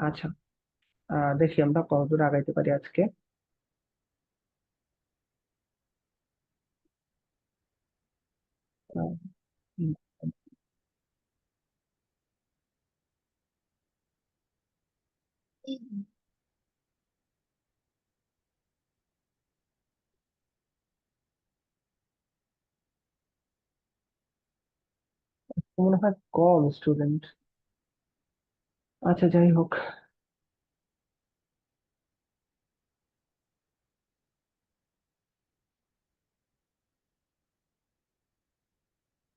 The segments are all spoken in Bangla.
আচ্ছা, দেখি আমরা কতদূর আগাইতে পারি আজকে। আহ, উম, মনে হয় কম স্টুডেন্ট। আচ্ছা, যাই হোক।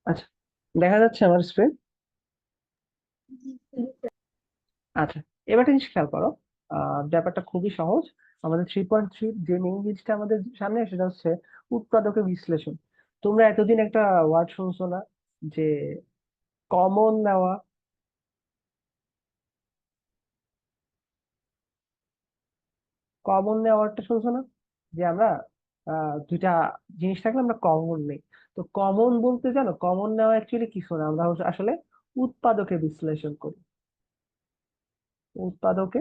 আচ্ছা, দেখা যাচ্ছে আমার স্ক্রিন। আচ্ছা, এবার একটা জিনিস খেয়াল করো। ব্যাপারটা খুবই সহজ। আমাদের 3.3 যে মেইন জিনিসটা আমাদের সামনে সেটা হচ্ছে উৎপাদকের বিশ্লেষণ। তোমরা এতদিন একটা ওয়ার্ড শুনছো না, যে কমন নেওয়া? কমন নেওয়ারটা শুনছো না, যে আমরা দুইটা জিনিস থাকলে আমরা কমন নেই। তো কমন বলতে জানো, কমন নেওয়া অ্যাকচুয়ালি কিছু না, আমরা আসলে উৎপাদকে বিশ্লেষণ করি। উৎপাদকে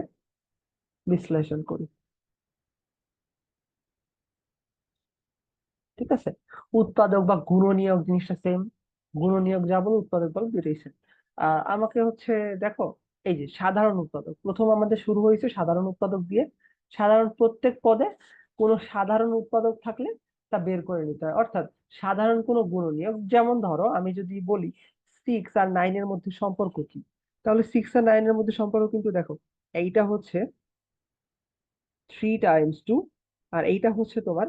বিশ্লেষণ করি। ঠিক আছে। উৎপাদক বা গুণনীয়ক জিনিসটা সেম। গুণনীয়ক যা বলো, উৎপাদক বলো, দুইটাই সেম। আমাকে হচ্ছে, দেখো, এই যে সাধারণ উৎপাদক, প্রথম আমাদের শুরু হয়েছে সাধারণ উৎপাদক দিয়ে। সাধারণ প্রত্যেক পদে কোনো সাধারণ উৎপাদক থাকলে তা বের করে নিতে হয়। অর্থাৎ সাধারণ কোনো গুণনীয়ক, যেমন ধরো আমি যদি বলি 6 আর 9 এর মধ্যে সম্পর্ক কি, তাহলে 6 আর 9 এর মধ্যে সম্পর্ক কিন্তু দেখো, এইটা হচ্ছে 3 টাইমস 2, আর এইটা হচ্ছে তোমার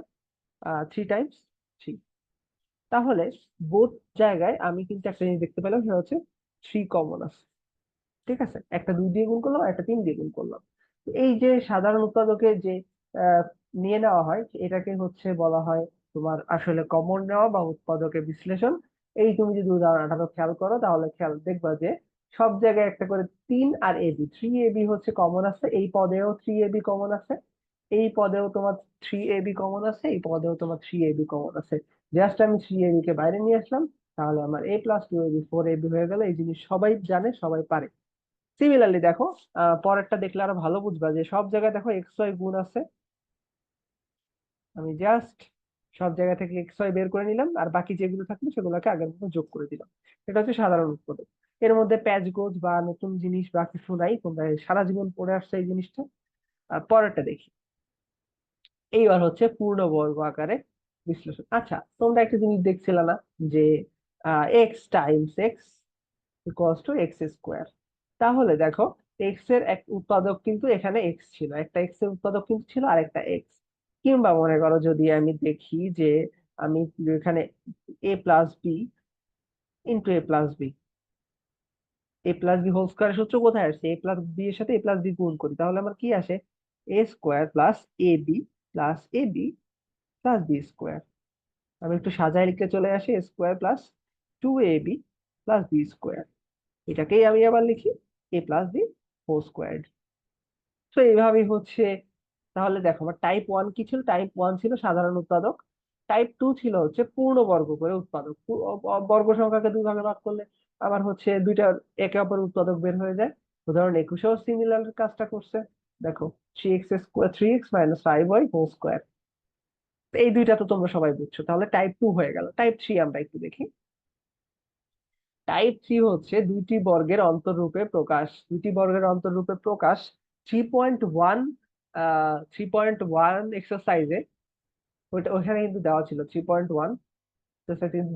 3 টাইমস 3। তাহলে বোথ জায়গায় আমি কিন্তু একটা জিনিস দেখতে পেলাম, সেটা হচ্ছে 3 কমন আছে। ঠিক আছে, একটা 2 দিয়ে গুণ করলাম, একটা 3 দিয়ে গুণ করলাম। তো এই যে সাধারণ উৎপাদকে যে আহ, নিয়ে নেওয়া হয়, এটাকে হচ্ছে বলা হয় তোমার আসলে কমন নেওয়া বা উৎপাদকের বিশ্লেষণ। এই তুমি যদি উদাহরণটা খেয়াল করো, তাহলে খেয়াল দেখবা যে সব জায়গায় একটা করে 3 আর ab, 3ab হচ্ছে কমন আছে, এই পদেও 3ab কমন আছে, এই পদেও তোমার 3ab কমন আছে, এই পদেও তোমার 3ab কমন আছে। জাস্ট আমি 3ab কে বাইরে নিয়ে আসলাম, তাহলে আমার a+2ab 4ab হয়ে গেল। এই জিনিস সবাই জানে, সবাই পারে। সিমিলারলি দেখো, পরেরটা দেখলে আরো ভালো বুঝবা যে সব জায়গায় দেখো এক্স ওয়াই গুণ আছে। আমি জাস্ট সব জায়গা থেকে এক্স ওয়াই বের করে নিলাম, আর বাকি যেগুলো থাকলো সেগুলোকে আগের মতো যোগ করে দিলাম। এটা হচ্ছে সাধারণ উৎপাদক। এর মধ্যে প্যাচ গোজ বা নতুন জিনিস বা কিছু নাই, তোমরা সারা জীবন পড়ে আসছে এই জিনিসটা। পরেরটা দেখি। এইবার হচ্ছে পূর্ণবর্গ আকারে বিশ্লেষণ। আচ্ছা, তোমরা একটা জিনিস দেখছিলে না, যে x × x = x²। তাহলে দেখো, এক্স এর এক উৎপাদক কিন্তু এখানে এক্স ছিল, একটা এক্স এর উৎপাদক কিন্তু ছিল আরেকটা এক্স। কিংবা মনে করো যদি আমি দেখি যে আমি এখানে a+b × a+b, a+b² সূত্র কোথায় আসছে, a+b এর সাথে a+b গুণ করি, তাহলে আমার কি আসে, a² + ab + ab + b²। আমি একটু সাজায় লিখতে চলে আসি, a² + 2ab + b²। এটাকেই আমি আবার লিখি a+b² তো এইভাবেই হচ্ছে। তাহলে দেখো, আমার টাইপ 1 কি ছিল, টাইপ 1 ছিল সাধারণ উৎপাদক। টাইপ 2 ছিল হচ্ছে পূর্ণবর্গ করে উৎপাদক। বর্গ সংখ্যাকে দুই ভাগে ভাগ করলে আবার হচ্ছে দুইটা একে অপরের উৎপাদক বের হয়ে যায়। উদাহরণ 21-এও সিমিলার কাজটা করছে। দেখো, 3x² 3x - 5y² এই দুইটা তো তোমরা সবাই বুঝছো, তাহলে টাইপ 2 হয়ে গেল। টাইপ 3 আমরা একটু দেখি। টাইপ 3 হচ্ছে দুইটি বর্গের অন্তররূপে প্রকাশ। 3.1, 3.1 এক্সারসাইজে, ওইখানে কিন্তু দেওয়া ছিল 3.1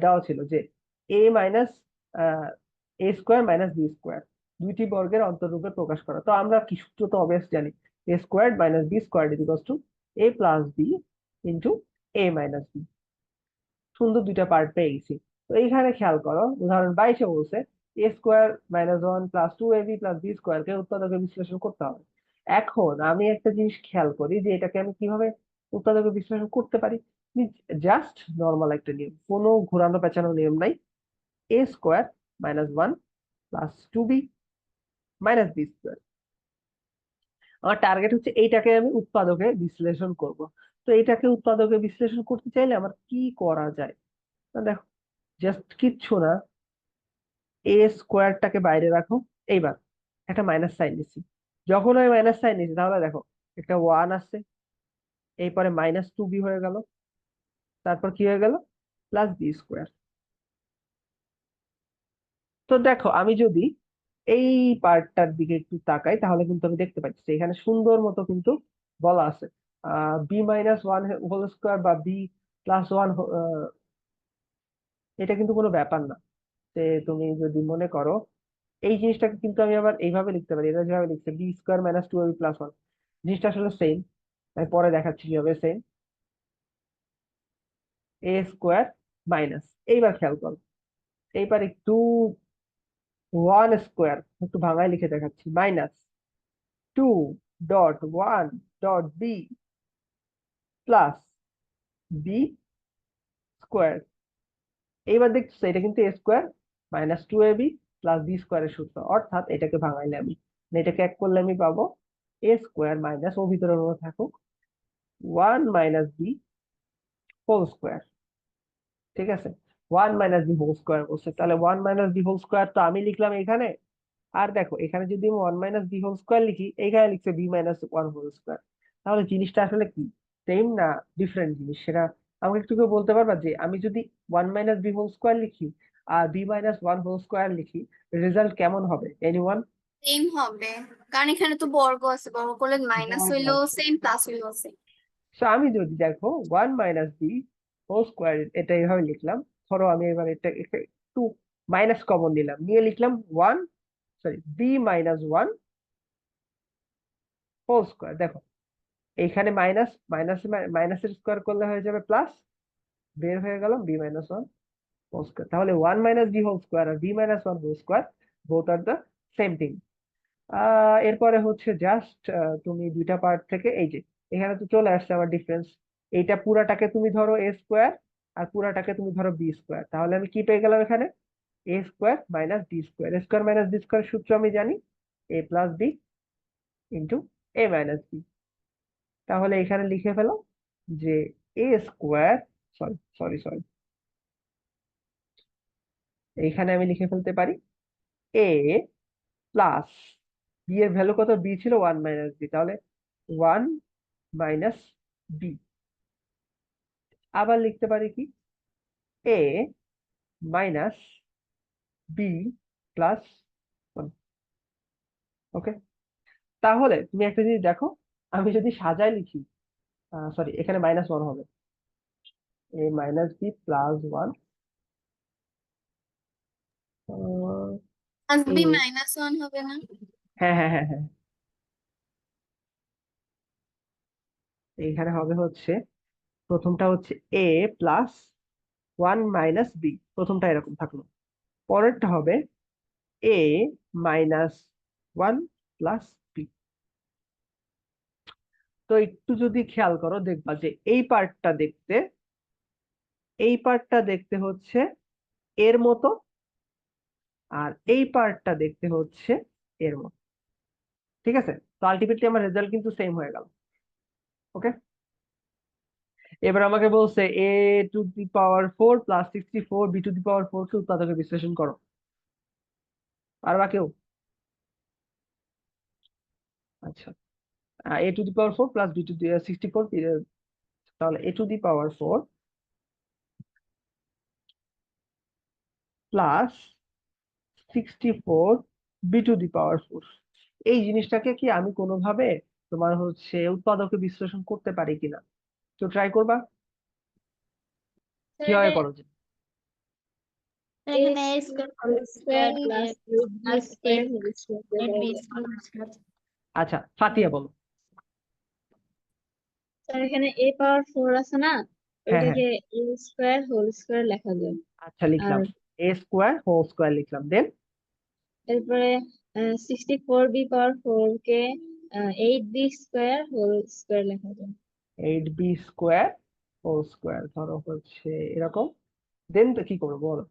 দেওয়া ছিল যে a - a² - b², দুইটি বর্গের অন্তররূপে প্রকাশ করা। তো আমরা কি সূত্র তো অবভিয়াস জানি, a² - b² = a+b × a - b। সুন্দর দুইটা পার্ট পেয়ে গেছি। তো এইখানে খেয়াল করো, উদাহরণ 22-এ বলছে a² - 1 + 2ab + b² কে উৎপাদকে বিশ্লেষণ করতে হবে। এখন আমি একটা জিনিস খেয়াল করি যে এটাকে আমি কিভাবে উৎপাদকে বিশ্লেষণ করতে পারি। জাস্ট নর্মাল একটা নিয়ম, কোনো ঘোরানো পেঁচানো নিয়ম নাই। a² - 1 + 2b - b²। আমার টার্গেট হচ্ছে এইটাকে আমি উৎপাদকে বিশ্লেষণ করব। তো এইটাকে উৎপাদকে বিশ্লেষণ করতে চাইলে আমার কি করা যায়? না দেখো, জাস্ট কিচ্ছু না, a² বাইরে রাখো। এইবার একটা মাইনাস সাইন দিচ্ছি। যখন আমি মাইনাস সাইন নিয়েছি তাহলে দেখো একটা 1 আসছে, এরপরে -2b হয়ে গেল, তারপর কি হয়ে গেল, +b²। তো দেখো আমি যদি এই পার্টটার দিকে একটু তাকাই তাহলে কিন্তু আমি দেখতে পাচ্ছি যে এখানে সুন্দর মতো কিন্তু বলা আছে b-1 হোল স্কোয়ার বা b+1, এটা কিন্তু কোনো ব্যাপার না। যে তুমি যদি মনে করো এই জিনিসটাকে কিন্তু আমি আবার এইভাবে লিখতে পারি, এটা যেভাবে লিখছে b² - 2ab+1, জিনিসটা আসলে সেম। আমি পরে দেখাচ্ছি কিভাবে সেম। a² মাইনাস, এইবার খেয়াল করো, এইবার একটু 1² একটু ভাঙায় লিখে দেখাচ্ছি, -2.1.b +b²। এইবার দেখছো এটা কিন্তু a²-2ab+b² এর সূত্র, অর্থাৎ এটাকে ভাঙাইলে আমি, মানে এটাকে এক করলে আমি পাবো a² মাইনাস, ও ভিতরে মতো থাকুক, 1 - b² ঠিক আছে। 1 - b² বলছে, তাহলে 1 - b² তো আমি লিখলাম এখানে। আর দেখো এখানে যদি আমি 1 - b² লিখি, এইখানে লিখছে b-1 হোল স্কোয়ার, তাহলে জিনিসটা আসলে কি, সেম না ডিফারেন্ট জিনিস, সেটা আমাকে একটু কেউ বলতে পারবা? যে আমি যদি 1 - b² লিখি আর b-1 হোল স্কোয়ার লিখি, রেজাল্ট কেমন হবে? এনিওয়ান? সেম হবে, কারণ এখানে তো বর্গ আছে, বর্গ করলে মাইনাস হইলেও সেম, প্লাস হইলেও সেম। সো আমি যদি দেখো 1 - b² এটা এইভাবে লিখলাম, ধরো আমি এবার এটা একটু মাইনাস কমন নিলাম, নিয়ে লিখলাম b-1 হোল স্কোয়ার। দেখো এইখানে মাইনাস মাইনাস মাইনাসের স্কোয়ার করলে হয়ে যাবে প্লাস, বের হয়ে গেল b-1 হোল স্কোয়ার। তাহলে 1 - b² আর b-1 whole square both are the same thing. এরপরে হচ্ছে জাস্ট তুমি দুইটা পার্ট থেকে এই যে এখানে তো চলে আসছে আমার ডিফারেন্স, এইটা পুরাটাকে তুমি ধরো a² আর পুরাটাকে তুমি ধরো b², তাহলে আমি কি পেয়ে গেলাম এখানে, a² - b²। সূত্র আমি জানি, a+b × তাহলে এখানে লিখে ফেলো যে a², সরি সরি সরি, এইখানে আমি লিখে ফেলতে পারি a প্লাস বি এর ভ্যালু কত, বি ছিল 1 - b, তাহলে 1 - b। আবার লিখতে পারি কি, a মাইনাস b+1। ওকে, তাহলে তুমি একটা জিনিস দেখো, আমি যদি সাজায় লিখি, সরি এখানে -1 হবে, a-b+1, প্লাস বি এ, মাইনাস ওয়ান হবে না? হ্যাঁ হ্যাঁ হ্যাঁ হ্যাঁ, এইখানে হবে হচ্ছে, প্রথমটা হচ্ছে a+1 - b, প্রথমটা এরকম থাকলো, পরেরটা হবে a-1 + b। তো একটু যদি খেয়াল করো দেখবা যে এই পার্টটা দেখতে হচ্ছে এর মতো, আর এই পার্টটা দেখতে হচ্ছে এর মতো, ঠিক আছে। তো আলটিমেটলি আমার রেজাল্ট কিন্তু সেম হয়ে গেল। ওকে, এবার আমাকে বলছে a⁴ + 64 b⁴ কে উৎপাদকে বিশ্লেষণ করো। পারবা কেউ? আচ্ছা, a⁴ + b64, তাহলে a⁴ +64 b⁴, এই জিনিসটাকে কি আমি কোনোভাবে তোমার হচ্ছে উৎপাদকে বিশ্লেষণ করতে পারি কিনা? তো ট্রাই করবা, কিভাবে করো যে? এখানে a square whole square plus B square whole square. আচ্ছা, ফাতিয়া বলো। স্যার এখানে a পাওয়ার 4 আছে না, হ্যাঁ হ্যাঁ, ওইটাকে a স্কয়ার হোল স্কয়ার লেখা যায়। আচ্ছা আর লিখলাম, a² হোল স্কোয়ার লিখলাম, দেন এরপরে 64b পাওয়ার 4 কে 8b স্কয়ার হোল স্কয়ার লেখা যায়। 8b² হোল স্কোয়ার ধরো হচ্ছে এরকম, দেন তো কি করবো বলো?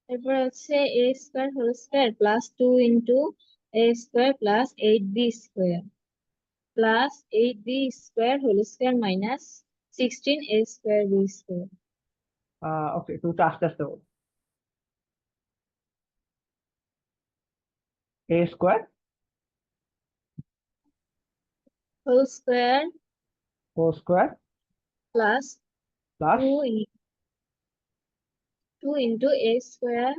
এরপরে হচ্ছে a square whole square plus 2 into a square plus 8b square plus 8b square whole square minus 16 a square b square. Okay, তুমি তো আস্তে আস্তে বলো। a² whole square whole square plus plus 2 into a square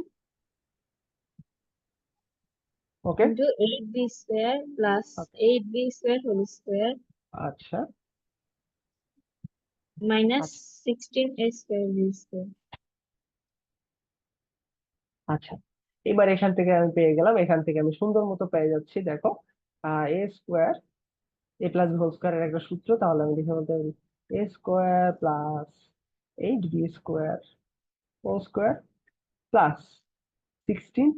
okay into 8b square plus 8b square whole square আচ্ছা minus আচ্ছা 16a square b square. আচ্ছা এবার এখান থেকে আমি পেয়ে গেলাম, এখান থেকে আমি সুন্দর মতো পেয়ে যাচ্ছি। দেখো a square a plus B whole স্কোয়ারের একটা সূত্র, তাহলে আমি লিখে বলতে পারি a square plus 8b square whole square plus 16,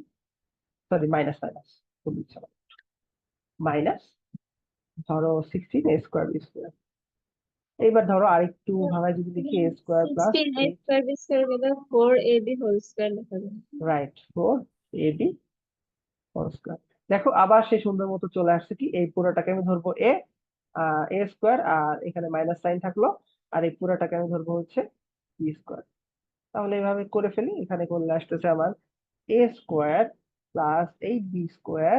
sorry minus minus minus ধরো 16 এ স্কোয়ার বি স্কোয়ার। এইবার ধরো আরেকটু ভাঙায় যদি লিখি এ square plus 16a 8, square b square বলে 4ab whole square লেখা যায়। Right 4ab whole square. দেখো আবার সেই সুন্দর মতো চলে আসছে কি, এই পুরোটাকে আমি ধরবো এ স্কোয়ার, আর এখানে মাইনাস সাইন থাকলো, আর এই পুরোটাকে আমি ধরবো হচ্ছে বি স্কোয়ার। তাহলে এইভাবে করে ফেলি, এখানে করলে আসতেছে আমার a square plus 8b square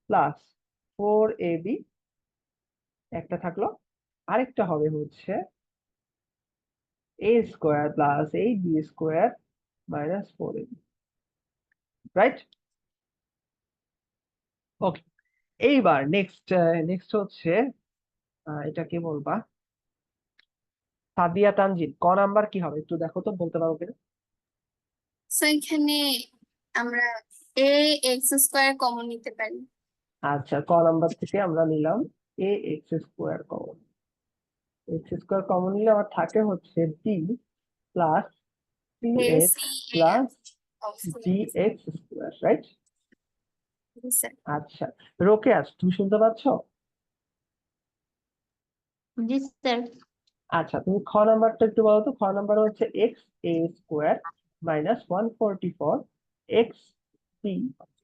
plus 4ab একটা থাকলো, আরেকটা হবে হচ্ছে a square plus 8b square minus 4ab, right? Okay, এইবার নেক্সট নেক্সট হচ্ছে এটা কি বলবা, সাদিয়া তানজিল, ক নাম্বার কি হবে একটু দেখো তো, বলতে পারো কিনা? সো এখানে আমরা এ এক্স স্কোয়ার কমন নিতে পারি। আচ্ছা, ক নাম্বার থেকে আমরা নিলাম a x square common. X square common নিলে আমার থাকে হচ্ছে b plus C x plus B x square, right? আচ্ছা, রোকেয়া তুমি শুনতে পাচ্ছ? জি স্যার। আচ্ছা, তুমি খ নাম্বারটা একটু বলো তো। খ নাম্বার হচ্ছে x a square minus 144 x b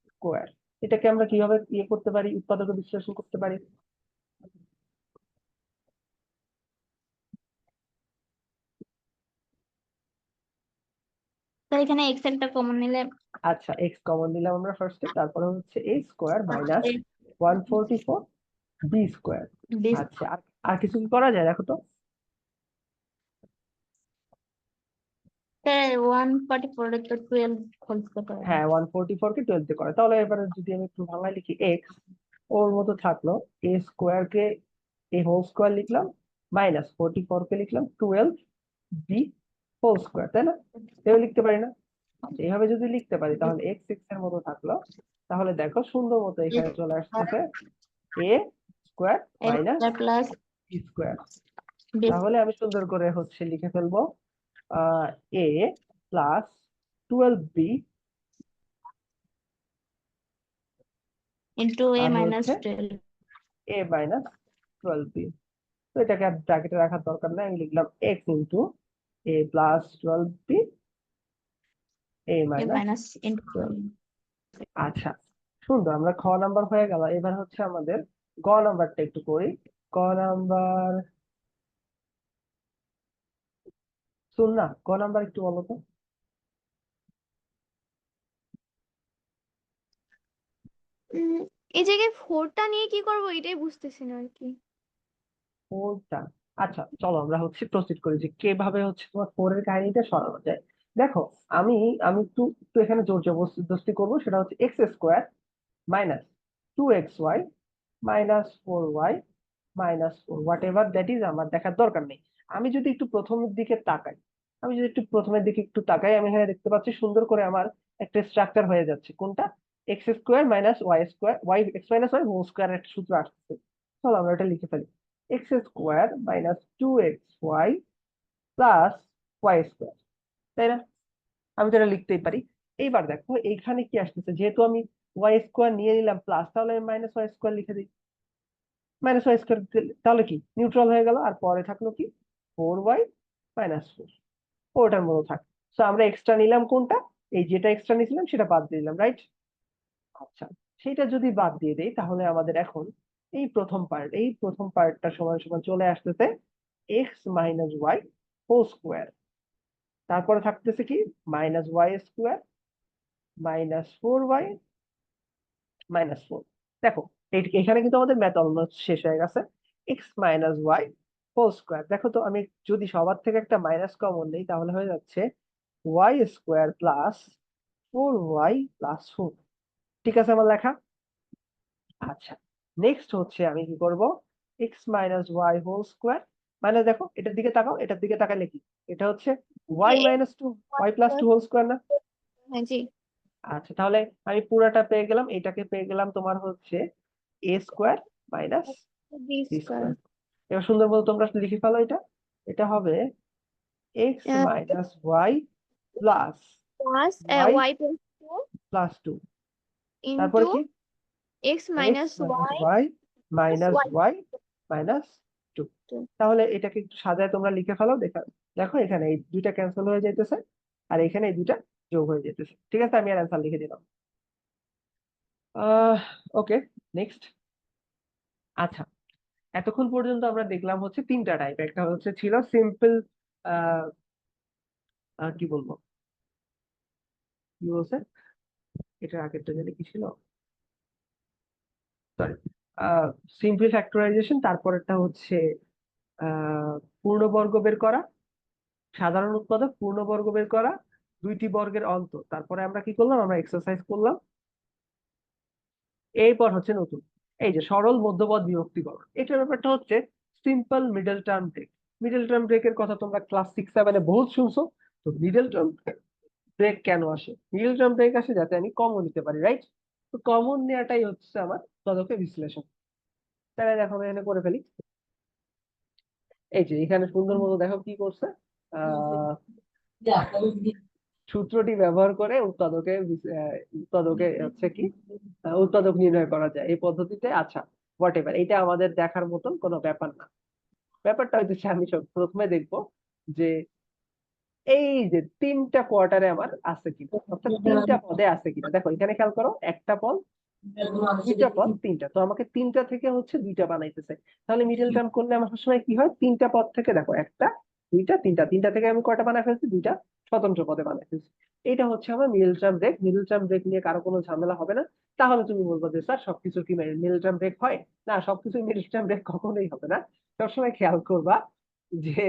square. এটাকে আমরা কিভাবে ইয়ে করতে পারি, উৎপাদক বিশ্লেষণ করতে পারি? তো এখানে এক্স একটা কমন নিলে আচ্ছা, এক্স কমন নিলাম আমরা ফার্স্টে, তারপরে হচ্ছে a square minus 144 B square. আচ্ছা, আর আর কিছু কি করা যায় দেখো তো? 144 তো 12 হোল স্কয়ার। হ্যাঁ, 144 কে 12 দিয়ে করে। তাহলে এবারে যদি আমি একটু বাংলায় লিখি, এক্স ওর মতো থাকলো, এ স্কোয়ার কে এ হোল স্কোয়ার লিখলাম, মাইনাস 44 কে লিখলাম 12 বি হোল স্কোয়ার, তাই না? এভাবে লিখতে পারি না? আচ্ছা, এইভাবে যদি লিখতে পারি তাহলে এক্স এক্স এর মতো থাকলো। তাহলে দেখো সুন্দর মতো এখানে চলে আসতেছে a square minus plus b square. তাহলে আমি সুন্দর করে হচ্ছে লিখে ফেলবো a plus 12b into a আর মাইনাস হচ্ছে 12। A minus 12b। তো এটাকে আর ব্র্যাকেটে রাখার দরকার নাই, আমি লিখলাম এক্স ইন্টু এ প্লাস 12b এ এ মাইনাস মাইনাস ইনটু 12। আচ্ছা, সুন্দর, আমরা খ নাম্বার হয়ে গেল। এবার হচ্ছে আমাদের গ নাম্বারটা একটু করি। গ নাম্বার, শুন না, গ নাম্বার একটু বলো তো। এই জায়গায় ফোরটা নিয়ে কি করবো এটাই বুঝতেছি না আর কি। ফোরটা, আচ্ছা চলো আমরা হচ্ছে প্রসিড করি যে কিভাবে হচ্ছে তোমার ফোরের কাহিনীটা সরানো যায়। দেখো, আমি আমি একটু একটু এখানে জোর জবরদস্তি করবো, সেটা হচ্ছে x square minus 2xy minus 4y minus 4, what ever that is, আমার দেখার দরকার নেই। আমি যদি একটু প্রথমের দিকে তাকাই, আমি যদি একটু প্রথমের দিকে একটু তাকাই, আমি এখানে দেখতে পাচ্ছি সুন্দর করে আমার একটা স্ট্রাকচার হয়ে যাচ্ছে। কোনটা? X square minus Y square, Y X minus Y whole square একটা সূত্র আসছে। চলো আমরা এটা লিখে ফেলি, X square minus 2xy plus Y square, তাই না? আমি তো এটা লিখতেই পারি। এইবার দেখো এইখানে কি আসতেছে, যেহেতু আমি ওয়াই স্কোয়ার নিয়ে নিলাম প্লাস, তাহলে আমি মাইনাস ওয়াই স্কোয়ার লিখে দিই। মাইনাস ওয়াই স্কোয়ার, তাহলে কি নিউট্রাল হয়ে গেল, আর পরে থাকলো কি 4y মাইনাস 4, ওটার মতো থাকে। তো আমরা এক্সট্রা নিলাম কোনটা, এই যেটা এক্সট্রা নিয়েছিলাম সেটা বাদ দিয়ে দিলাম, রাইট? আচ্ছা, সেটা যদি বাদ দিয়ে দেই তাহলে আমাদের এখন এই প্রথম পার্টটা সমান সমান চলে আসতেছে X minus Y whole square, তারপরে থাকতেছে কি minus Y square minus 4y minus 4। দেখো এখানে কিন্তু আমাদের ম্যাথ অলমোস্ট শেষ হয়ে গেছে। X minus Y whole square. দেখো তো আমি যদি সবার থেকে একটা মাইনাস কমন নেই তাহলে হয়ে যাচ্ছে Y square plus 4y plus 4। ঠিক আছে আমার লেখা? আচ্ছা, নেক্সট হচ্ছে আমি কি করব, X minus Y whole square, মানে দেখো এটার দিকে তাকাও, এটার দিকে তাকালে কি, এটা হচ্ছে Y minus two Y plus two whole square না? হ্যাঁ জি। আচ্ছা, তাহলে আমি পুরাটা পেয়ে গেলাম, এটাকে পেয়ে গেলাম তোমার হচ্ছে a square minus b b square square. এবার সুন্দর মতো তোমরা লিখে ফেলো, এটা এটা হবে x minus y plus plus y y plus two plus two, তারপরে ইন্টু কি x x minus minus y y minus y y minus two. Two. তাহলে এটাকে একটু সাজায় তোমরা লিখে ফেলো, দেখা দেখো এখানে এই দুইটা ক্যান্সেল হয়ে যাইতেছে আর এখানে এই দুইটা যোগ হয়ে যেতেছে। ঠিক আছে, আমি আর অ্যান্সার লিখে দিলাম। ওকে, নেক্সট। আচ্ছা, এতক্ষণ পর্যন্ত আমরা দেখলাম হচ্ছে তিনটা টাইপ। একটা হচ্ছে ছিল সিম্পল, আহ কি বলবো, কি বলছে, এটার আগেরটা জানি কি ছিল, সরি, সিম্পল ফ্যাক্টরাইজেশন, তারপরেরটা হচ্ছে পূর্ণবর্গ বের করা, সাধারণ উৎপাদক, পূর্ণবর্গ বের করা, দুইটি বর্গের অন্ত। তারপরে আমরা কি করলাম, আমরা এক্সারসাইজ করলাম। এরপর হচ্ছে নতুন, এই যে সরল মধ্যপদ বিভক্তিকরণ। এটার ব্যাপারটা হচ্ছে simple middle term break. Middle term ব্রেকের কথা তোমরা ক্লাস 6-7 বহুত শুনছো। তো মিডল টার্ম ব্রেক কেন আসে? মিডল টার্ম ব্রেক আসে যাতে আমি কমন নিতে পারি, রাইট? তো কমন নেওয়াটাই হচ্ছে আমার উৎপাদকের বিশ্লেষণ। তাহলে দেখো আমি এখানে করে ফেলি। এই যে এখানে সুন্দর মতো দেখো কি করছে, আহ সূত্রটি ব্যবহার করে উৎপাদকে হচ্ছে কি উৎপাদক নির্ণয় করা যায় এই পদ্ধতিতে। আচ্ছা, হোয়াট এভার, এটা আমাদের দেখার মতন কোনো ব্যাপার না। ব্যাপারটা হচ্ছে আমি প্রথমে দেখবো যে এই যে তিনটা কোয়ার্টারে আমার আছে কিনা, অর্থাৎ তিনটা পদে আছে কিনা। দেখো এখানে খেয়াল করো, একটা পদ, দুইটা পদ, তিনটা। তো আমাকে তিনটা থেকে হচ্ছে দুইটা বানাইতেছে। তাহলে মিডল টার্ম করলে আমার সবসময় কি হয়, তিনটা পদ থেকে দেখো একটা, দুইটা, তিনটা, তিনটা থেকে আমি কয়টা বানাই ফেলছি, দুইটা স্বতন্ত্র পদে বানাই ফেলছি। এটা হচ্ছে আমার middle term break. Middle term break নিয়ে কারো কোনো ঝামেলা হবে না। তাহলে তুমি বলবো যে স্যার সবকিছু কি মিডল টার্ম ব্রেক হয়? না, সবকিছু মিডল টার্ম ব্রেক কখনোই হবে না। সবসময় খেয়াল করবা যে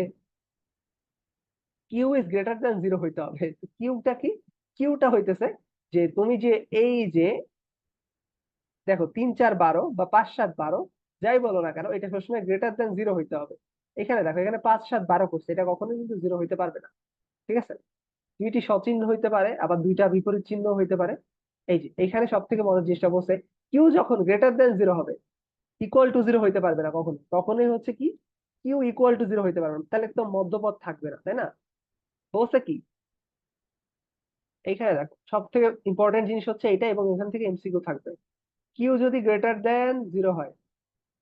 Q is greater than zero হইতে হবে। কিউটা কি? কিউটা হইতেছে যে তুমি যে এই যে দেখো 3, 4, 12 বা 5, 7, 12 যাই বলো না কেন, এটা সবসময় গ্রেটার দ্যান জিরো হইতে হবে। এখানে দেখো, এখানে 5, 7, 12 করছে, এটা কখনোই কিন্তু জিরো হইতে পারবে না। ঠিক আছে, দুইটি সচিহ্ন হইতে পারে, আবার দুইটা বিপরীত চিহ্ন হইতে পারে। এই যে এখানে সব থেকে মজার জিনিসটা বলছে, কিউ যখন গ্রেটার দ্যান জিরো হবে, ইকুয়াল টু জিরো হইতে পারবে না কখনো। কখনোই হচ্ছে কি, কিউ ইকুয়াল টু জিরো হইতে পারবে না, তাহলে তো মধ্যপদ থাকবে না, তাই না? বলছে কি, এইখানে দেখো সব থেকে ইম্পর্টেন্ট জিনিস হচ্ছে এটা, এবং এখান থেকে এমসিকিউ থাকবে। কিউ যদি গ্রেটার দেন জিরো হয়,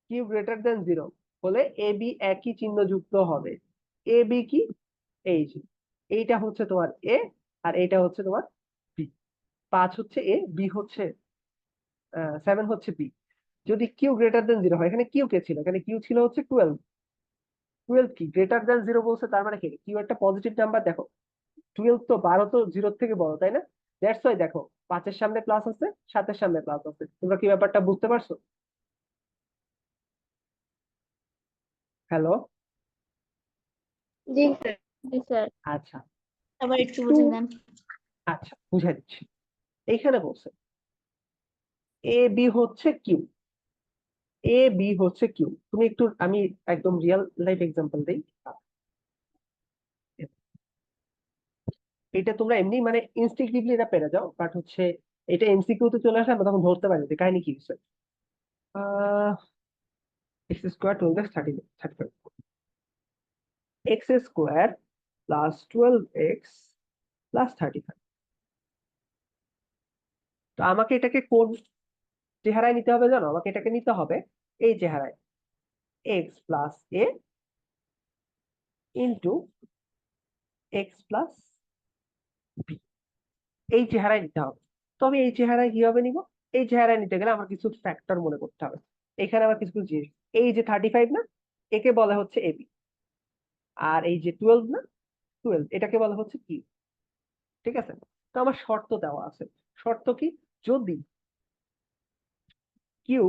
কিউ গ্রেটার দেন জিরো হলে এ বি একই চিহ্ন যুক্ত হবে। এ বি কি, এই যে এইটা হচ্ছে তোমার এ, আর এইটা হচ্ছে তোমার বি। 5 হচ্ছে এ, বি হচ্ছে 7 হচ্ছে বি। যদি কিউ গ্রেটার দেন জিরো হয়, এখানে কিউ কে ছিল, এখানে কিউ ছিল হচ্ছে 12। 12 কি গ্রেটার দেন জিরো বলছে, তার মানে কি কিউ একটা পজিটিভ নাম্বার। দেখো 12 তো 12 তো জিরোর থেকে বড়, তাই না? দ্যাটস ওয়াই দেখো 5-এর সামনে প্লাস আছে, 7-এর সামনে প্লাস আছে। তোমরা কি ব্যাপারটা বুঝতে পারছো? হ্যালো? জি স্যার। জি স্যার, আচ্ছা, আবার একটু একটু, বুঝে দেন। আচ্ছা বুঝাই দিচ্ছি। এইখানে বলছে এ বি হচ্ছে কিউ, এ বি হচ্ছে কিউ। তুমি একটু, আমি একদম রিয়েল লাইফ এক্সাম্পল দেই। এটা তোমরা এমনি মানে ইনস্টিংক্টিভলি এটা পেরে যাও, বাট হচ্ছে এটা এমসিকিউ তে চলে আসে, আমরা তখন ধরতে পারি যে কাহিনী কি হচ্ছে। X square 12x 35, x square plus 12x plus 35। তো আমাকে এটাকে কোন চেহারায় নিতে হবে জানো? আমাকে এটাকে নিতে হবে এই চেহারায়, x plus a into x plus B, এই চেহারায় নিতে হবে। তো আমি এই চেহারায় কিভাবে নিব? এই চেহারায় নিতে গেলে আমার কিছু ফ্যাক্টর মনে করতে হবে। এখানে আমার কিছু কিছু জিনিস, এই যে 35 না, একে বলা হচ্ছে এবি। আর এই যে 12 না, 12 এটাকে বলা হচ্ছে কি। ঠিক আছে, তো আমার শর্ত দেওয়া আছে। শর্ত কি, যদি কিউ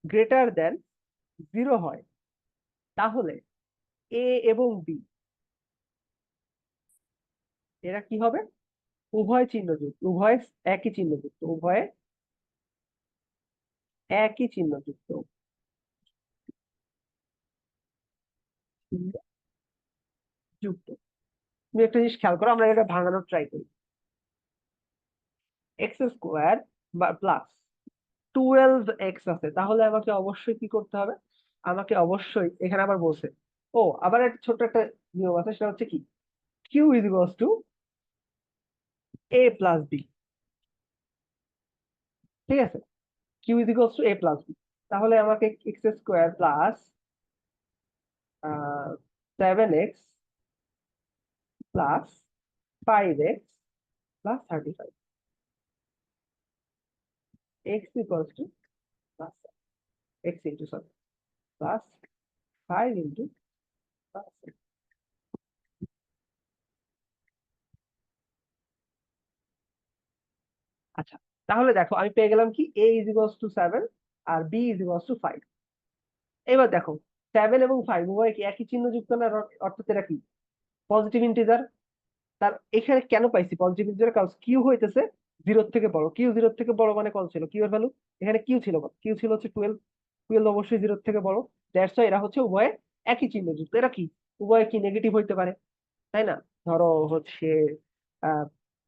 গ্রেটার দেন জিরো হয়, তাহলে এ এবং বি এরা কি হবে? উভয় চিহ্নযুক্ত, উভয় একই চিহ্নযুক্ত, উভয়ে একই চিহ্নযুক্ত। যুক্ত। তুমি একটা জিনিস খেয়াল করো, আমরা এটা ভাঙানোর ট্রাই করি। এক্স স্কোয়ার বা প্লাস 12x আছে, তাহলে আমাকে অবশ্যই কি করতে হবে? আমাকে অবশ্যই এখানে আবার বলছে, ও আবার একটা ছোট্ট একটা নিয়ম আছে, সেটা হচ্ছে কি, Q is equals to A plus B. ঠিক আছে, Q is equals to A plus B. তাহলে আমাকে X square plus 7x plus 5x plus 35, X equals to plus X into sorry plus 5 into plus. আচ্ছা, তাহলে দেখো আমি পেয়ে গেলাম কি, a ইজ ইকুয়ালস টু 7 আর b ইজ ইকুয়ালস টু 5। এবার দেখো 7 এবং 5 উভয় কি একই চিহ্ন যুক্ত না? অর্থাৎ এরা কি পজিটিভ ইন্টিজার। তার এখানে কেন পাইছি পজিটিভ ইন্টিজার? কারণ কিউ হইতেছে 0 থেকে বড়। কিউ 0 থেকে বড় মানে কত ছিল কিউ এর ভ্যালু? এখানে কিউ ছিল কত? কিউ ছিল হচ্ছে 12। 12 অবশ্যই 0 থেকে বড়। দ্যাটস ওয়াই এরা হচ্ছে উভয়ে একই চিহ্ন যুক্ত। এরা কি উভয়ে কি নেগেটিভ হইতে পারে, তাই না? ধরো হচ্ছে আহ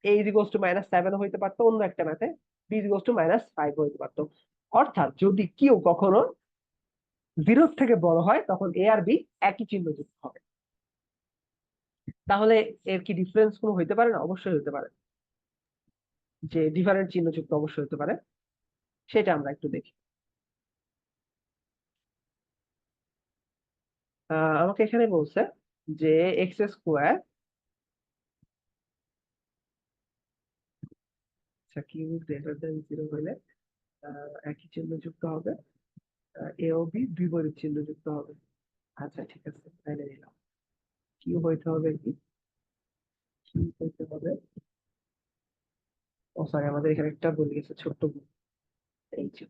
a ইজ ইকুয়ালস টু -7 হইতে পারতো অন্য একটা ম্যাথে, b ইজ ইকুয়ালস টু -5 হইতে পারতো। অর্থাৎ যদি কিউ কখনো 0 থেকে বড় হয় তখন এ আর বি একই চিহ্ন যুক্ত হবে। তাহলে এর কি ডিফারেন্স কোনো হইতে পারে না? অবশ্যই হতে পারে, যে ডিফারেন্ট চিহ্ন যুক্ত অবশ্যই হতে পারে। সেটা আমরা একটু দেখি। আমাকে এখানে বলছে যে এক্স স্কোয়ার, আচ্ছা কিউ গ্রেটার দেন 0 হলে একই চিহ্ন যুক্ত হবে, এ ও বি বিপরীত চিহ্ন যুক্ত হবে। আচ্ছা ঠিক আছে, তাইলে নিলাম কিউ হইতে হবে কি, কিউ হইতে হবে, ও সরি আমাদের এখানে একটা ভুল গেছে, ছোট্ট ভুল। এই যে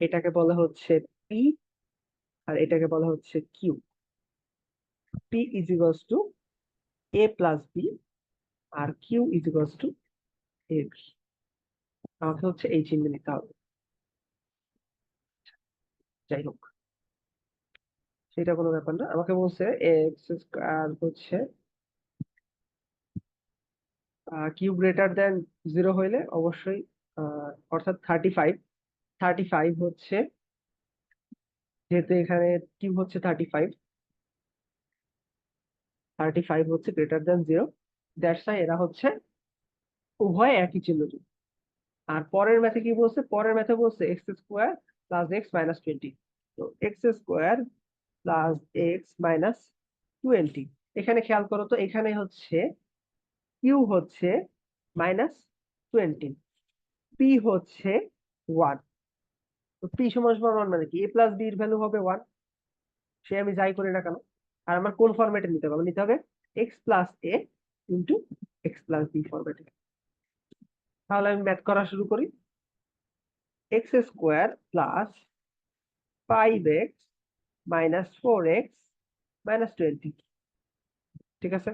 এটাকে বলা হচ্ছে পি আর এটাকে বলা হচ্ছে Q. P is equals to A plus B আর Q is equals to A B. আমাকে হচ্ছে এই চিহ্ন নিতে হবে। যাই হোক, সেটা কোনো ব্যাপার না। আমাকে বলছে এক্স স্কোয়ার হচ্ছে কিউ গ্রেটার দেন 0 হইলে অবশ্যই অর্থাৎ 35। 35 হচ্ছে, যেহেতু এখানে কিউ হচ্ছে 35, 35 হচ্ছে গ্রেটার দেন 0, দ্যাটস ওয়াই এরা হচ্ছে উভয় একই চিহ্ন যুক্ত। আর পরের ম্যাথে কি বলছে? পরের ম্যাথে বলছে x square plus x minus 20। তো x square plus x minus 20, এখানে খেয়াল করো তো, এখানে হচ্ছে কিউ হচ্ছে -20, পি হচ্ছে 1। তো পি সমান সমান 1 মানে কি, এ প্লাস বি এর ভ্যালু হবে 1, সে আমি যাই করি না কেন। আর আমার কোন ফরম্যাটে নিতে হবে? নিতে হবে x plus a into x plus B ফরম্যাটে। তাহলে আমি ম্যাথ করা শুরু করি। X square plus 5x minus 4x minus 20। ঠিক আছে,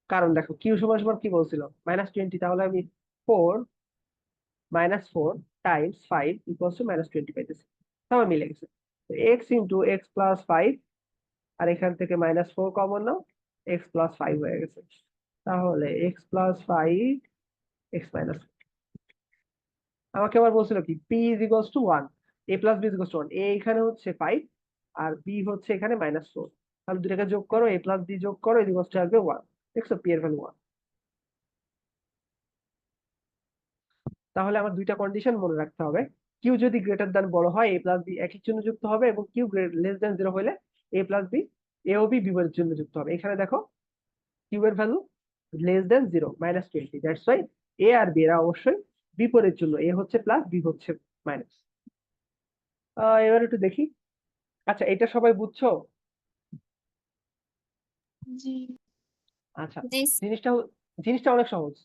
কারণ দেখো কিউ সমান সমান কি বলছিল -20, তাহলে আমি 4 -4 টাইমস 5 ইকুয়ালস টু -20 পাইতেছি। তাহলে মিলে গেছে। এক্স ইন্টু এক্স প্লাস 5, আর এখান থেকে -4 কমন নাও, এক্স প্লাস 5 হয়ে গেছে। তাহলে এক্স প্লাস 5 এক্স মাইনাস। আমাকে আবার বলছিল কি P is equals to 1, A plus B is equals to 1। এ এখানে হচ্ছে 5 আর বি হচ্ছে এখানে -4। তাহলে দুটাকে যোগ করো, এ প্লাস বি যোগ করো, ইজ ইকুয়ালস টু আসবে 1। দেখছো পি এর ভ্যালু 1। তাহলে আমার দুইটা কন্ডিশন মনে রাখতে হবে। কিউ যদি গ্রেটার দ্যান বড় হয় এ প্লাস বি একই চিহ্ন যুক্ত হবে, এবং কিউ লেস দ্যান 0 হলে এ প্লাস বি এ ও বি বিপরীত চিহ্ন যুক্ত হবে। এখানে দেখো কিউ এর value less than 0 -20, that's why A আর বি এরা অবশ্যই বিপরীত চিহ্ন, এ হচ্ছে প্লাস বি হচ্ছে মাইনাস। এবার একটু দেখি, আচ্ছা, এটা সবাই বুঝছো? জি আচ্ছা, জি জিনিসটা জিনিসটা অনেক সহজ।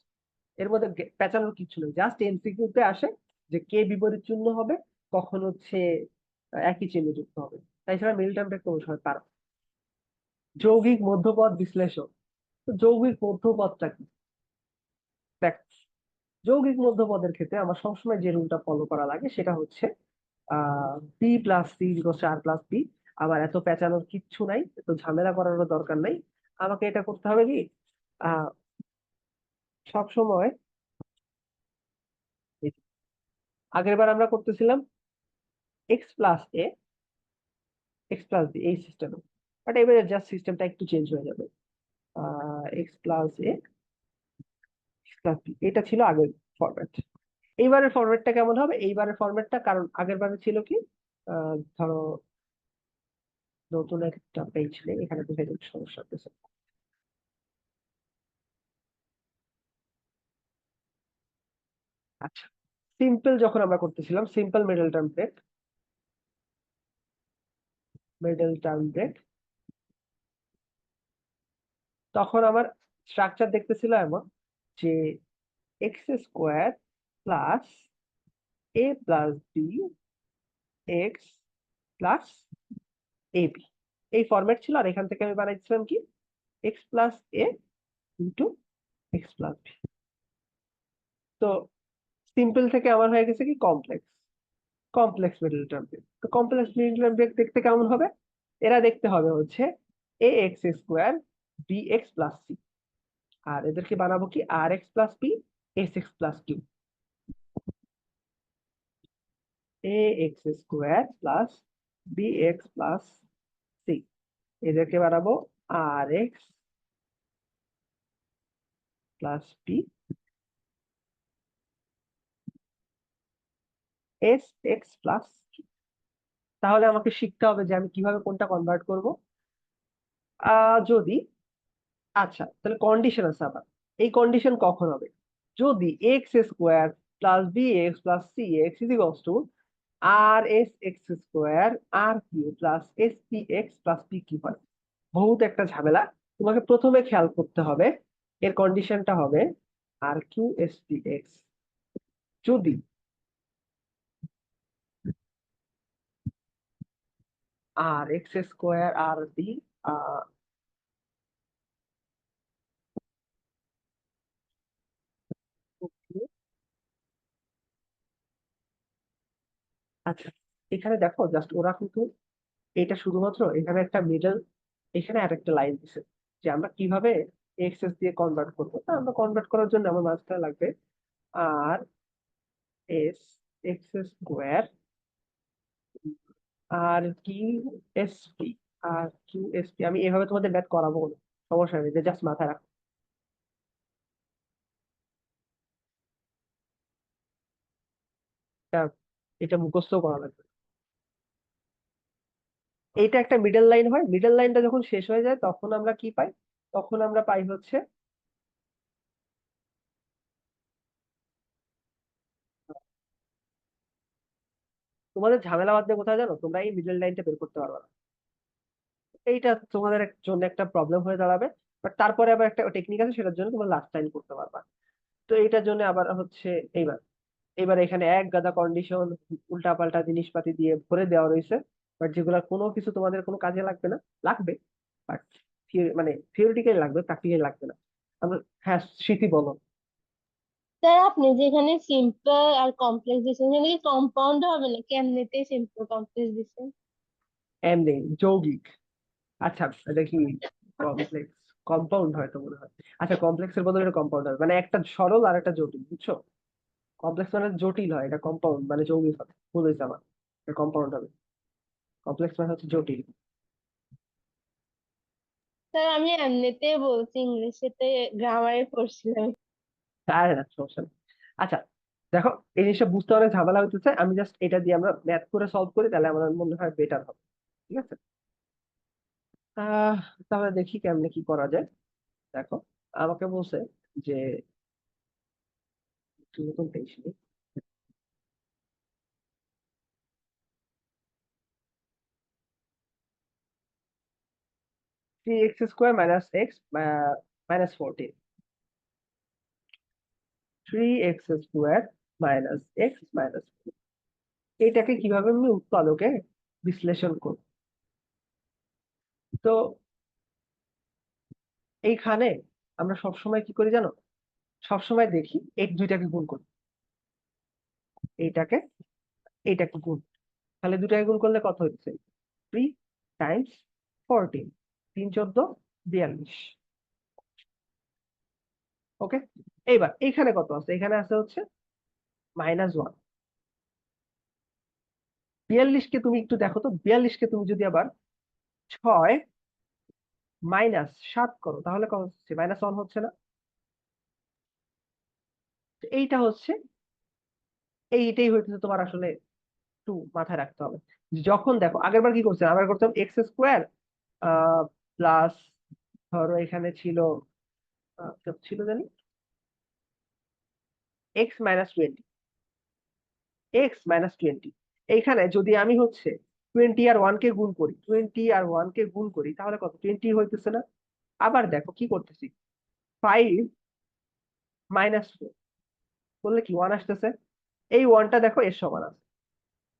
এর মধ্যে পেঁচানোর কিছু নেই, জাস্ট এমসিকিউ তে আসে যে কে বিপরীত চিহ্ন হবে, কখন হচ্ছে একই চিহ্ন যুক্ত হবে। তাই ছাড়া মিল টার্মটা একটু সবাই পারো। যৌগিক মধ্যপদ বিশ্লেষণ। তো যৌগিক মধ্যপদটা কি? দেখ, যৌগিক মধ্যপদের ক্ষেত্রে আমার সবসময় যে রুলটা ফলো করা লাগে সেটা হচ্ছে পি প্লাস সি ইকুয়ালস আর প্লাস পি। আবার এত পেঁচানোর কিচ্ছু নাই, এত ঝামেলা করারও দরকার নাই। আমাকে এটা করতে হবে কি, আহ সবসময় আগের বার আমরা করতেছিলাম এক্স প্লাস এ এক্স প্লাস বি এই সিস্টেমে, বাট এবারে জাস্ট সিস্টেমটা একটু চেঞ্জ হয়ে যাবে। এক্স প্লাস এ এক্স প্লাস বি, এটা ছিল আগের ফরম্যাট। এইবারের ফরম্যাটটা কেমন হবে? এইবারের ফরম্যাটটা, কারণ আগের বারে ছিল কি, ধরো নতুন একটা পেজ নেই, এখানে দেখে একটু সমস্যা হতেছে। আচ্ছা, সিম্পল যখন আমরা করতেছিলাম, সিম্পল মিডল টার্ম ব্রেক, তখন আমার স্ট্রাকচার দেখতেছিল এমন যে x square plus a plus B x plus a b, এই ফরম্যাট ছিল। আর এখান থেকে আমি বানাইছিলাম কি, x plus a into x plus b. তো সিম্পল থেকে আমার হয়ে গেছে কি complex, complex middle term break. তো কমপ্লেক্স মিডল টার্ম ব্রেক দেখতে কেমন হবে? এরা দেখতে হবে হচ্ছে a x square b x plus c, আর এদেরকে বানাবো কি আর x plus p s x plus q. A x square plus B x plus c, এদেরকে বানাবো আর x plus p s x plus. তাহলে আমাকে শিখতে হবে যে আমি কিভাবে কোনটা কনভার্ট করব। যদি, আচ্ছা তাহলে কন্ডিশন আছে আবার। এই কন্ডিশন কখন হবে? যদি X square plus B x plus C X is equals to আর এস এক্স স্কোয়ার আর Q plus S P X plus P Q হয়। বহুত একটা ঝামেলা, তোমাকে প্রথমে খেয়াল করতে হবে এর কন্ডিশনটা হবে আর কিউ এস পি এক্স যদি আর এক্স স্কোয়ার আর বি। আচ্ছা, এখানে দেখো জাস্ট ওরা কিন্তু এটা শুধুমাত্র এখানে একটা মিডল, এখানে আর একটা লাইন দিছে যে আমরা কিভাবে এক্সএস দিয়ে কনভার্ট করবো। তা আমরা কনভার্ট করার জন্য আমার মাঝখানে লাগবে আর এস এক্স স্কোয়ার আর কিউ এস পি, আর কিউ এস পি আমি এভাবে তোমাদের ম্যাথ করাবো না, সমস্যা নেই, জাস্ট মাথায় রাখো। এটা এটা মুখস্থ করা লাগবে। এইটা একটা মিডল লাইন হয়, মিডল লাইনটা যখন শেষ হয়ে যায় তখন আমরা কি পাই? তখন আমরা পাই হচ্ছে তোমাদের ঝামেলা বাঁধবে কোথায় জানো? তোমরা এই মিডল লাইনটা বের করতে পারবে না, এইটা তোমাদের জন্য একটা প্রবলেম হয়ে দাঁড়াবে। বাট তারপরে আবার একটা টেকনিক আছে, সেটার জন্য তোমরা লাস্ট টাইম করতে পারবা। তো এইটার জন্য আবার হচ্ছে এইবার এবার এখানে এক গাদা কন্ডিশন উল্টাপাল্টা জিনিসপাতি দিয়ে ভরে দেওয়া রয়েছে, বাট যেগুলা কোনো কিছু তোমাদের কোনো কাজে লাগবে না। লাগবে বাট মানে থিওরিটিক্যালি লাগবে, প্র্যাকটিক্যালি লাগবে না। আমরা, হ্যাঁ স্মৃতি বলো। স্যার আপনি যেখানে সিম্পল আর কমপ্লেক্স দিচ্ছেন সেখানে কি কম্পাউন্ড হবে না, কেমনিতে সিম্পল কমপ্লেক্স দিচ্ছেন? এমনি যৌগিক। আচ্ছা, এটা কি কমপ্লেক্স কম্পাউন্ড হয়তো মনে হয়। আচ্ছা, কমপ্লেক্সের বদলে এটা কম্পাউন্ড হবে, মানে একটা সরল আর একটা জটিল, বুঝছো? কমপ্লেক্স মানে জটিল হয়, এটা কম্পাউন্ড মানে যৌগিক হবে, ভুল হয়েছে আমার, এটা কম্পাউন্ড হবে। কমপ্লেক্স মানে হচ্ছে জটিল। স্যার আমি এমনিতে বলছি, ইংলিশেতে গ্রামারে পড়ছিলাম। আর না, সমস্যা নেই। আচ্ছা, দেখো এই জিনিসটা বুঝতে অনেক ঝামেলা হইতেছে, আমি জাস্ট এটা দিয়ে আমরা ম্যাথ করে সলভ করি, তাহলে আমার মনে হয় বেটার হবে। ঠিক আছে, আহ তাহলে দেখি কেমনে কি করা যায়। দেখো, আমাকে বলছে যে একটু নতুন পেজ নিই। 3x square minus x minus 14, 3x square minus x minus, এটাকে কিভাবে আমি উৎপাদকে বিশ্লেষণ করব? তো এইখানে আমরা সবসময় কি করি জানো, সবসময় দেখি এই দুইটাকে গুণ করি, এইটাকে গুণ, তাহলে দুটাকে গুণ করলে কত হচ্ছে? 3 টাইমস 14, 3 14 42। ওকে, এইবার এইখানে কত আছে? এখানে আছে হচ্ছে -1। 42কে তুমি একটু দেখো তো, 42কে তুমি যদি আবার 6 মাইনাস 7 করো তাহলে কত হচ্ছে? -1 হচ্ছে না? এইটা হচ্ছে, এইটাই হইতেছে তোমার আসলে একটু মাথায় রাখতে হবে। যখন দেখো আগেরবার কি করছিলাম, আমরা করতাম এক্স স্কোয়ার প্লাস, ধরো এখানে ছিল কত ছিল জানি, এক্স মাইনাস 20, এইখানে যদি আমি হচ্ছে 20 আর 1 কে গুণ করি, 20 আর 1 কে গুণ করি তাহলে কত? 20 হইতেছে না? আবার দেখো কি করতেছি, 5 মাইনাস 4 করলে কি 1 আসতেছে? এই 1টা দেখো এর সমান আছে।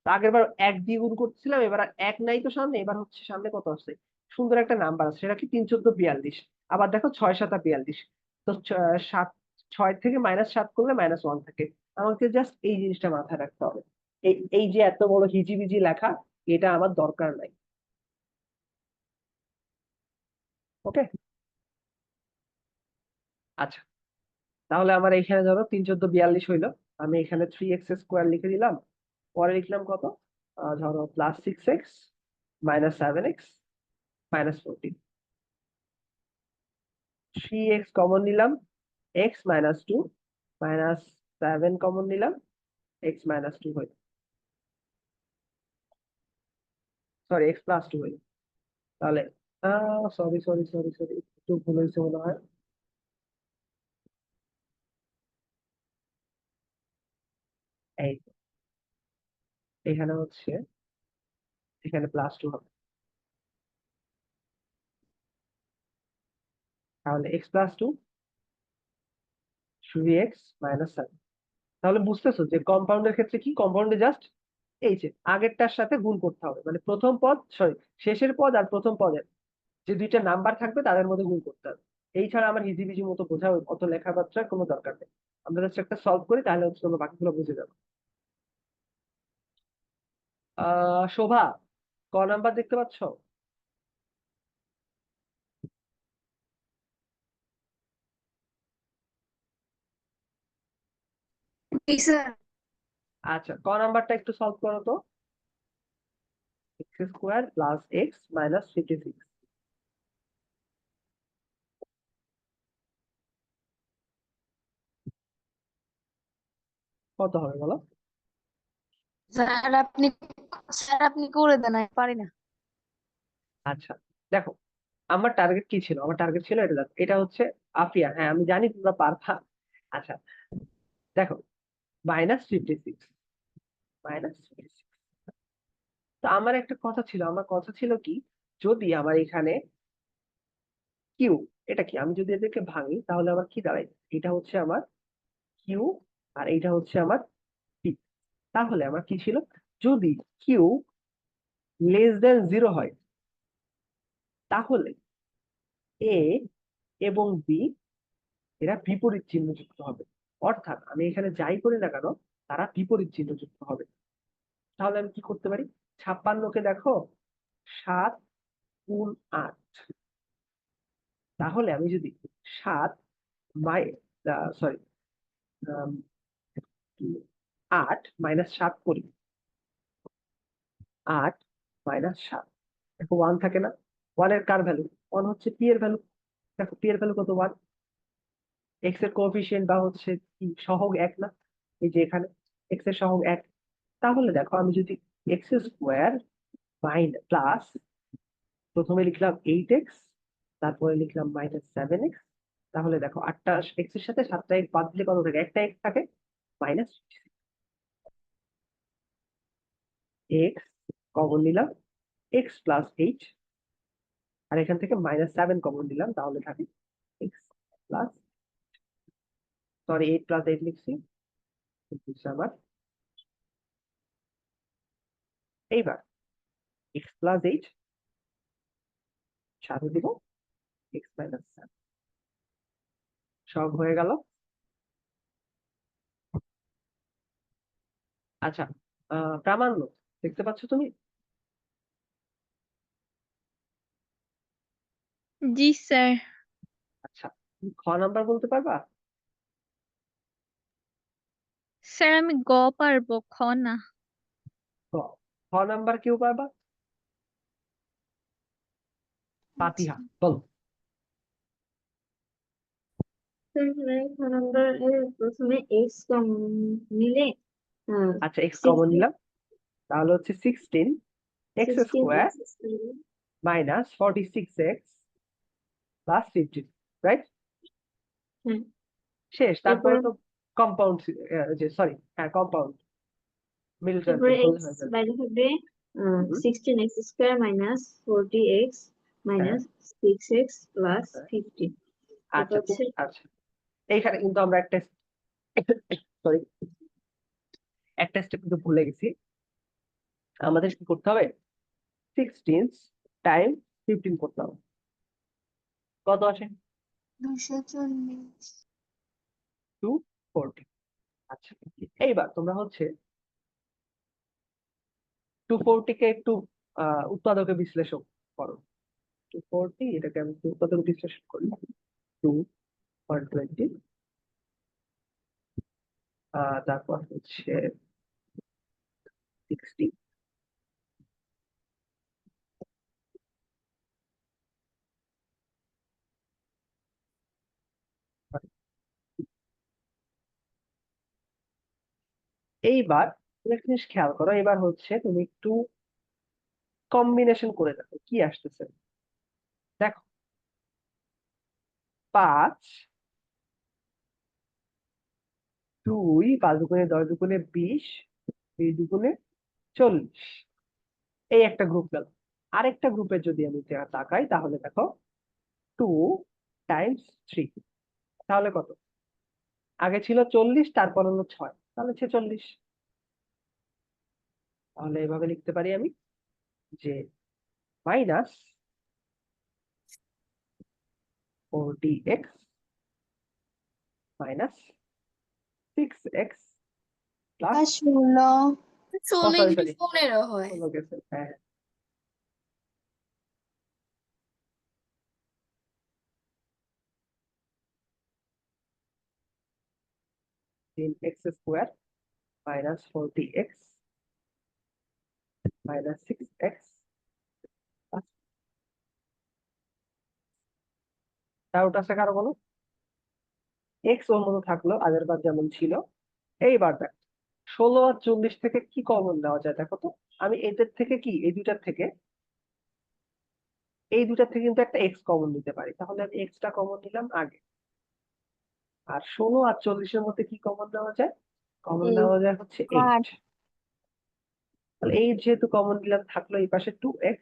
আগের বার 1 দিয়ে গুণ করতেছিলাম, এবার আর 1 নাই তো সামনে, এবার হচ্ছে সামনে কত আছে? সুন্দর একটা নাম্বার আছে, সেটা কি 3 14 42। আবার দেখো 6 7 42, তো 7, 6 থেকে -7 করলে -1 থাকে। আমাকে জাস্ট এই জিনিসটা মাথায় রাখতে হবে। এই এই যে এত বড় হিজিবিজি লেখা, এটা আমার দরকার নাই। ওকে, আচ্ছা, তাহলে আমার এখানে ধরো 3 14 42 হইলো, আমি এখানে 3x স্কোয়ার লিখে দিলাম, পরে লিখলাম কত, ধরো +6x -7x -14, 3x কমন নিলাম, x -2 -7 কমন নিলাম, x -2 হইল, সরি x +2 হইল। তাহলে সরি সরি সরি সরি, একটু ভুল হয়েছে মনে হয়। এই তো, এখানে হচ্ছে, এখানে +2 হবে, তাহলে x +2 3x -7। তাহলে বুঝতেছো যে কম্পাউন্ডের ক্ষেত্রে কি, কম্পাউন্ডে জাস্ট এই যে আগেরটার সাথে গুণ করতে হবে, মানে প্রথম পদ সরি শেষের পদ আর প্রথম পদের যে দুইটা নাম্বার থাকবে তাদের মধ্যে গুণ করতে হবে। এই ছাড়া আমার হিজিবিজি মতো বোঝা অত লেখাপত্রার কোনো দরকার নেই। আমরা জাস্ট একটা সলভ করি, তাহলে হচ্ছে তোমরা বাকিগুলো বুঝে যাবে। শোভা, ক নাম্বার দেখতে পাচ্ছ? স্যার আচ্ছা, ক নাম্বারটা একটু সলভ করো তো। x² + x -56, কত হবে বলো? স্যার আপনি স্যার আপনি করে দেন, আমি পারি না। আচ্ছা, দেখো আমার টার্গেট কি ছিল, আমার টার্গেট ছিল এটা, দেখো এটা হচ্ছে আফিয়া, হ্যাঁ আমি জানি তোমরা পারবা। আচ্ছা, দেখো -56, -56, তো আমার একটা কথা ছিল, আমার কথা ছিল কি, যদি আমার এখানে কিউ, এটা কি, আমি যদি এদেরকে ভাঙি তাহলে আমার কি দাঁড়ায়? এটা হচ্ছে আমার কিউ আর এইটা হচ্ছে আমার পি। তাহলে আমার কি ছিল, যদি কিউ <0 হয় তাহলে এ এবং বি এরা বিপরীত চিহ্ন যুক্ত হবে, অর্থাৎ আমি এখানে যাই করি না কেন তারা বিপরীত চিহ্ন যুক্ত হবে। তাহলে আমি কি করতে পারি, 56কে দেখো 7 গুণ 8, তাহলে আমি যদি 7 মাই সরি 8 -7 করি, 8 -7, দেখো 1 থাকে না? 1 এর কার ভ্যালু? 1 হচ্ছে পি এর ভ্যালু। দেখো পি এর ভ্যালু কত? 1। এক্স এর কোএফিসিয়েন্ট বা হচ্ছে কি সহগ 1 না? এই যে এখানে এক্স এর সহগ 1। তাহলে দেখো আমি যদি x² প্লাস, প্রথমে লিখলাম 8x, তারপরে লিখলাম -7x, তাহলে দেখো 8টা এক্স এর সাথে 7টা এক্স বাদ দিলে কত থাকে? একটা এক্স থাকে, মাইনাস এক্স কমন নিলাম, x + 8 আর এখান থেকে -7 কমন দিলাম, তাহলে থাকে এক্স প্লাস, সরি 8 + 8 লিখছি, আবার এইবার x+8 সাথে দিব x-7, সব হয়ে গেল। আচ্ছা, প্রামাণ্য দেখতে পাচ্ছ তুমি? জি স্যার। আচ্ছা, তুমি খ নাম্বার বলতে পারবা? স্যার আমি গ পারবো, খ না। খ, খ নাম্বার কেউ পারবা? ফাতিহা বলো। নাম্বার প্রথমে এক্স কমন নিলে আচ্ছা, এক্স কমন নিলাম, তাহলে হচ্ছে 16 x square minus 46x plus 15, right? হ্যাঁ। শেষ। তারপরে এরপরে তো কম্পাউন্ড, যে সরি, হ্যাঁ কম্পাউন্ড, মিডল টার্ম তারপরে হয়ে এক্স যাবে। বাইরে হবে 16x square minus 40x minus 6x plus 50। আচ্ছা হচ্ছে আচ্ছা, এইখানে কিন্তু আমরা একটা সরি, একটা স্টেপ কিন্তু ভুলে গেছি। আমাদের কি করতে হবে? 16 টাইম 15 করতে হবে। কত আসে? 240। 240। আচ্ছা, এইবার তোমরা হচ্ছে 240 কে একটু উৎপাদকে বিশ্লেষণ করো। 240, এটাকে আমি একটু উৎপাদকে বিশ্লেষণ করি। 2 120, তারপর হচ্ছে 60, এইবার তুমি একটা জিনিস খেয়াল করো, এবার হচ্ছে তুমি একটু কম্বিনেশন করে দেখো কি আসতেছে। দেখো, 5, 2, 5 দুগুণে 10, দুগুণে 20, 20 দুগুণে 40, এই একটা গ্রুপ গেল। আরেকটা গ্রুপের যদি আমি তাকাই, তাহলে দেখো 2 টাইমস 3, তাহলে কত? আগে ছিল 40, তারপর হলো 6, তাহলে 46। তাহলে এভাবে লিখতে পারি আমি যে minus 40x minus 6x plus, 16 sorry 40 sorry, 15 হয়। গেছে, হ্যাঁ, 10x square minus 40x minus 6x, doubt আছে কারো কোনো? এক্স ওর মতো থাকলো, আগের বার যেমন ছিল। এইবার দেখ, 16 আর 40 থেকে কি কমন নেওয়া যায় দেখো তো। আমি এদের থেকে কি, এই দুটার থেকে, এই দুটার থেকে কিন্তু একটা এক্স কমন নিতে পারি, তাহলে আমি এক্সটা কমন নিলাম আগে। আর 16 আর 40-এর মধ্যে কি কমন নেওয়া যায়? কমন নেওয়া যায় হচ্ছে 8। তাহলে 8 যেহেতু কমন নিলাম, থাকলো এই পাশে 2x,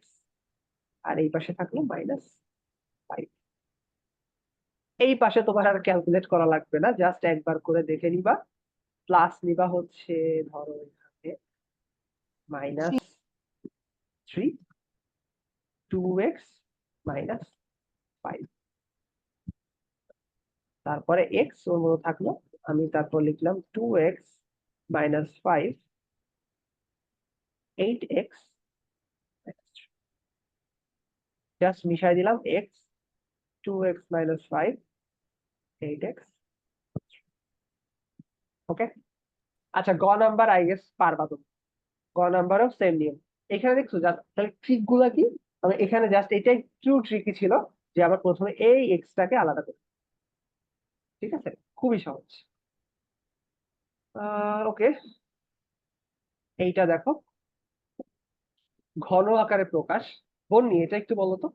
আর এই পাশে থাকলো -5। এই পাশে তোমার আর ক্যালকুলেট করা লাগবে না, জাস্ট একবার করে দেখে নিবা। প্লাস নিবা হচ্ছে, ধরো এখানে -3, 2x -5, তারপরে এক্স ওর মতো থাকলো, আমি তারপর লিখলাম 2x -5, 8x, জাস্ট মিশাই দিলাম এক্স, 2x -5, 8x। ওকে, আচ্ছা, গ নাম্বার আই গেস পারবা তুমি। গ নাম্বারও সেম নিয়ম। এখানে দেখছো তাহলে ট্রিক গুলা কি, মানে এখানে জাস্ট এটাই ট্রু ট্রিকই ছিল, যে আমরা প্রথমে এই এক্সটাকে আলাদা করি। ঠিক আছে, খুবই সহজ। ওকে, এইটা দেখো, ঘন আকারে প্রকাশ। বন্নি, এটা একটু বলো তো।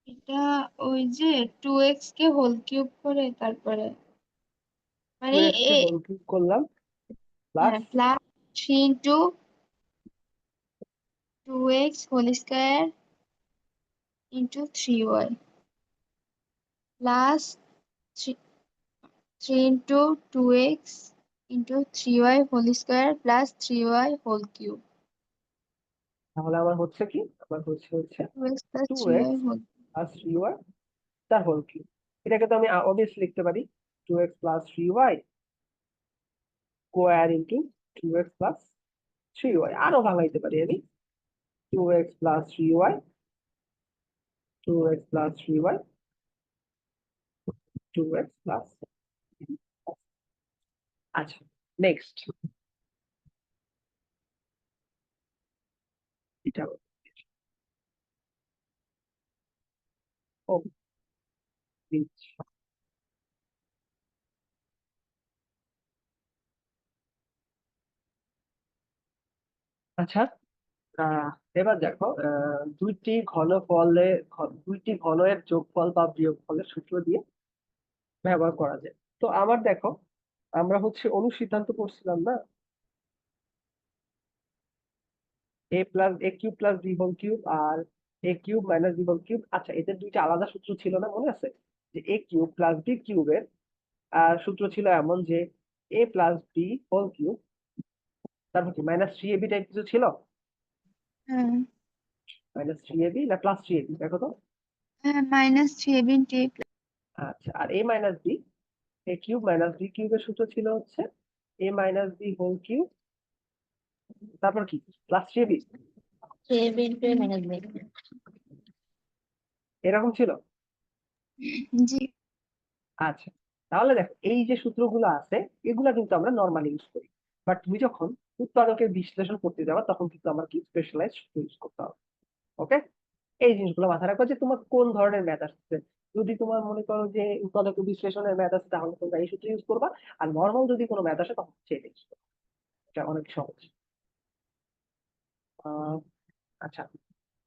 এটা ওই যে 2x কে হোল কিউব করে তারপরে মানে 2x কে হোল কিউব করলাম, plus plus 3 into 2x whole square into 3y plus 3 into 2x into 3y whole square plus 3y whole cube তাহলে আমার হচ্ছে কি, আমার হচ্ছে 2x plus 2x 3y whole plus 3y তার হোল কিউব। এটাকে তো আমি অবভিয়াসলি লিখতে পারি 2x plus 3y square into 2x plus 3y, আরো ভাঙাইতে পারি আমি 2x plus 3y 2x plus 3y 2x plus. আচ্ছা, নেক্সট এটা ও আচ্ছা, এবার দেখো দুইটি ঘনের যোগফল বা বিয়োগফলের সূত্র দিয়ে ব্যবহার করা যায়। তো আমার দেখো, আমরা হচ্ছে অনুসিদ্ধান্ত করছিলাম না, a cube plus b whole cube আর a cube minus b whole cube. আচ্ছা, এদের দুইটা আলাদা সূত্র ছিল না, মনে আছে? যে a কিউব প্লাস b কিউবের সূত্র ছিল এমন যে a plus b whole cube, তারপর কি মাইনাস 3ab টাইপ কিছু ছিল, হ্যাঁ মাইনাস 3ab না প্লাস 3ab, দেখো তো। হ্যাঁ মাইনাস 3 আচ্ছা, আর a minus b, a cube minus b কিউবের সূত্র ছিল হচ্ছে a minus b whole cube, তারপর কি plus 3ab, 3 into a minus b। এরকম ছিল। জি আচ্ছা, তাহলে দেখো এই যে সূত্রগুলো আছে এগুলা কিন্তু আমরা নর্মালি ইউজ করি, বাট তুমি যখন উৎপাদকের বিশ্লেষণ করতে যাবা তখন কিন্তু আমার কি স্পেশালাইজ সূত্র ইউজ করতে হবে। ওকে, এই জিনিসগুলো মাথায় রাখো যে তোমার কোন ধরনের ম্যাথ আসছে। যদি তোমার মনে করো যে উৎপাদকের বিশ্লেষণের ম্যাথ আছে তাহলে তোমরা এই সূত্র ইউজ করবা, আর নর্মাল যদি কোনো ম্যাথ আসে তখন সেটা ইউজ করবা। এটা অনেক সহজ। আহ, আচ্ছা,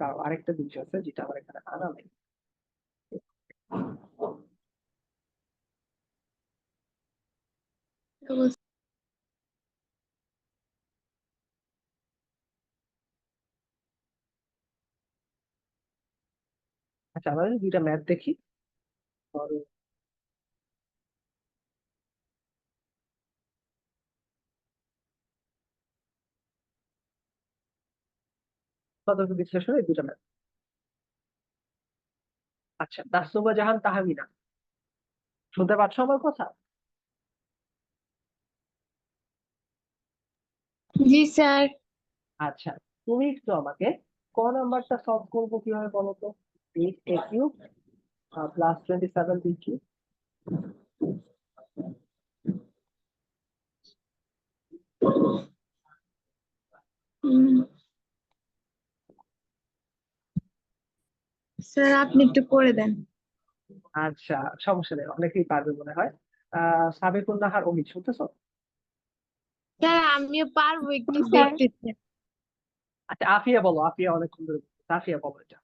তাও আরেকটা জিনিস আছে যেটা আমার এখানে আনা নেই। আচ্ছা, আমরা যদি দুইটা ম্যাথ দেখি, ধরো উৎপাদকের বিশ্লেষণে এই দুইটা ম্যাথ। আচ্ছা, তাসনুভা জাহান তাহমিনা, শুনতে পাচ্ছ আমার কথা? জি স্যার আচ্ছা, তুমি একটু আমাকে ক নাম্বারটা সলভ করবো কিভাবে বলো তো? 8a cube plus 27b cube. Sir আপনি একটু করে দেন আচ্ছা, সমস্যা নেই, অনেকেই পারবে মনে হয়। সাবেকুন নাহার অমিত, শুনতেছো? স্যার আমিও পারবো একটু স্যার দেখতেছি আচ্ছা, আফিয়া বলো, আফিয়া অনেকক্ষণ ধরে বলতেছে। আফিয়া বলো এটা।